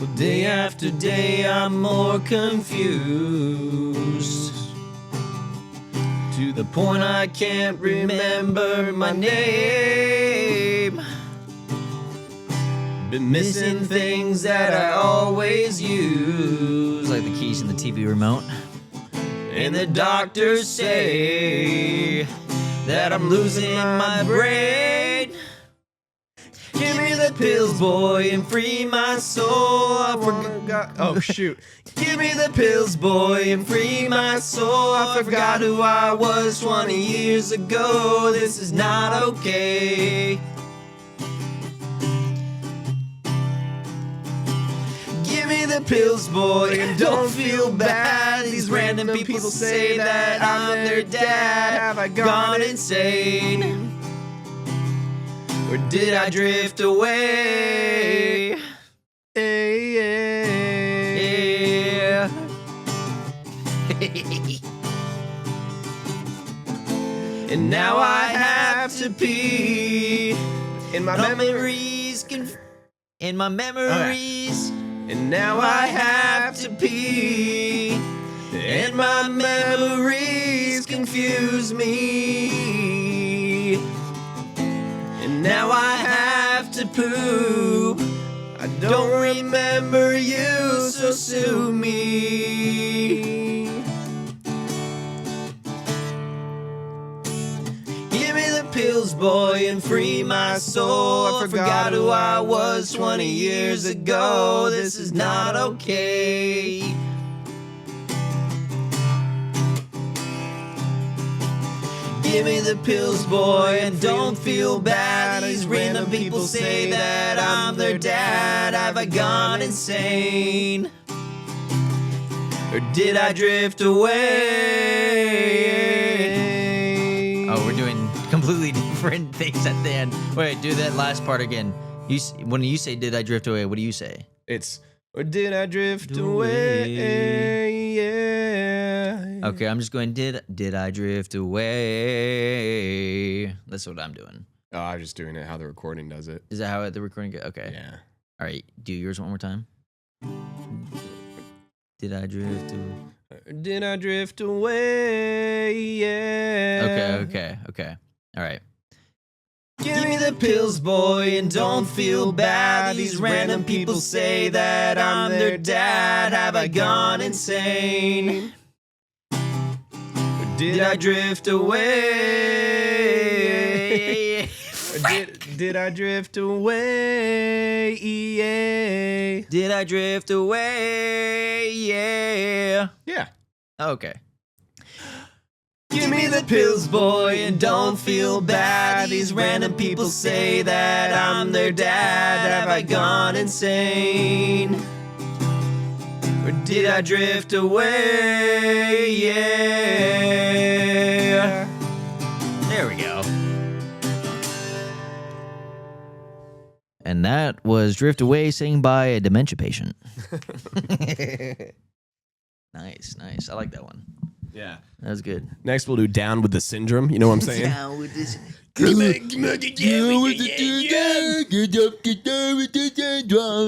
Well, day after day, I'm more confused. To the point I can't remember my name. Been missing things that I always use, like the keys in the TV remote. And the doctors say that I'm losing my brain. Give me the pills, boy, and free my soul. I forgot. Oh, shoot. Give me the pills, boy, and free my soul. I forgot who I was 20 years ago. This is not okay. Give me the pills, boy, and don't feel bad. These random people say that I'm their dad. Have I gone insane? Or did I drift away? Yeah. And now I have to pee. In my memories in my memories. And now I have to pee. And my memories confuse me. And now I have to poop. I don't remember you, so sue me. Give me the pills, boy, and free my soul. I forgot who I was 20 years ago. This is not okay. Give me the pills, boy, and don't feel bad. These random people say that I'm their dad. Have I gone insane? Or did I drift away? Oh, we're doing completely different things at the end. Wait, do that last part again. When you say "did I drift away," what do you say? It's, or did I drift away? Yeah. Okay, I'm just going, did I drift away? That's what I'm doing. Oh, I'm just doing it how the recording does it. Is that how the recording goes? Okay. Yeah. All right, do yours one more time. Did I drift away? Did I drift away? Yeah. Okay. All right. Give me the pills, boy, and don't feel bad. These random people say that I'm their dad. Have I gone insane? Or did I drift away? Did I drift away? Yeah. Did I drift away? Yeah. Yeah. Okay. Give me the pills, boy, and don't feel bad. These random people say that I'm their dad. Have I gone insane? Or did I drift away? Yeah. There we go. And that was Drift Away, sang by a dementia patient. Nice. I like that one. Yeah. That was good. Next, we'll do Down with the Syndrome. You know what I'm saying? Down with this.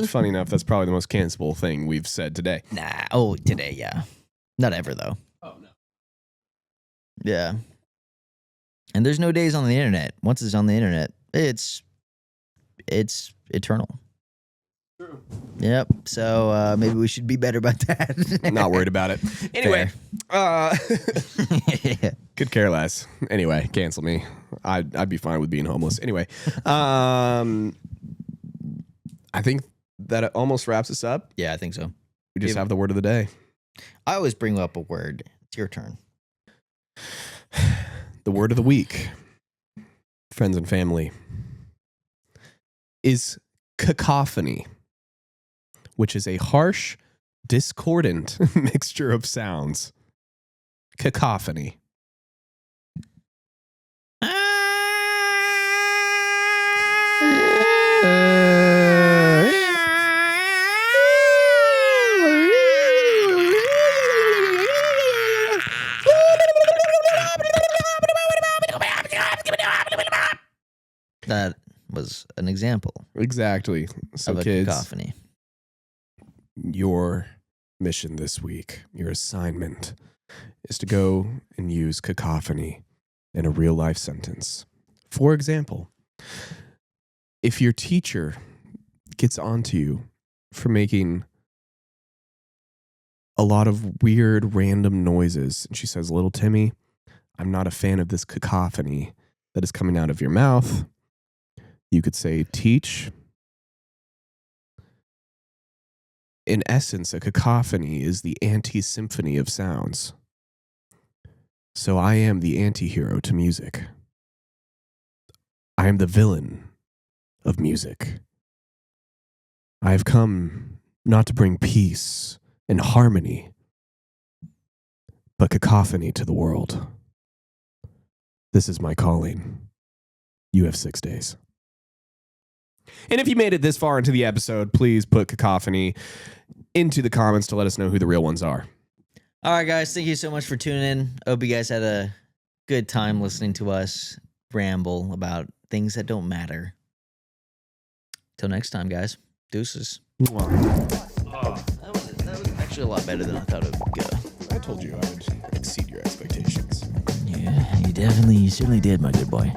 Funny enough, that's probably the most cancelable thing we've said today. Nah. Oh, today, yeah. Not ever, though. Oh, no. Yeah. And there's no days on the internet. Once it's on the internet, it's eternal. True. Yep. So maybe we should be better about that. I'm not worried about it. Anyway, could care less. Anyway, cancel me. I'd be fine with being homeless. Anyway, I think that it almost wraps us up. Yeah, I think so. We just have the word of the day. I always bring up a word. It's your turn. The word of the week, friends and family, is cacophony, which is a harsh, discordant mixture of sounds. Cacophony. That was an example Exactly. So, of a kids, cacophony. your mission this week, your assignment, is to go and use cacophony in a real life sentence. For example, if your teacher gets onto you for making a lot of weird, random noises. And she says, little Timmy, I'm not a fan of this cacophony that is coming out of your mouth. You could say, teach. In essence, a cacophony is the anti-symphony of sounds. So I am the anti-hero to music. I am the villain of music. I have come not to bring peace and harmony, but cacophony to the world. This is my calling. You have 6 days. And if you made it this far into the episode, please put cacophony into the comments to let us know who the real ones are. All right, guys. Thank you so much for tuning in. I hope you guys had a good time listening to us ramble about things that don't matter. Till next time, guys. Deuces. That was actually a lot better than I thought it would go. I told you I would exceed your expectations. Yeah, you certainly did, my good boy.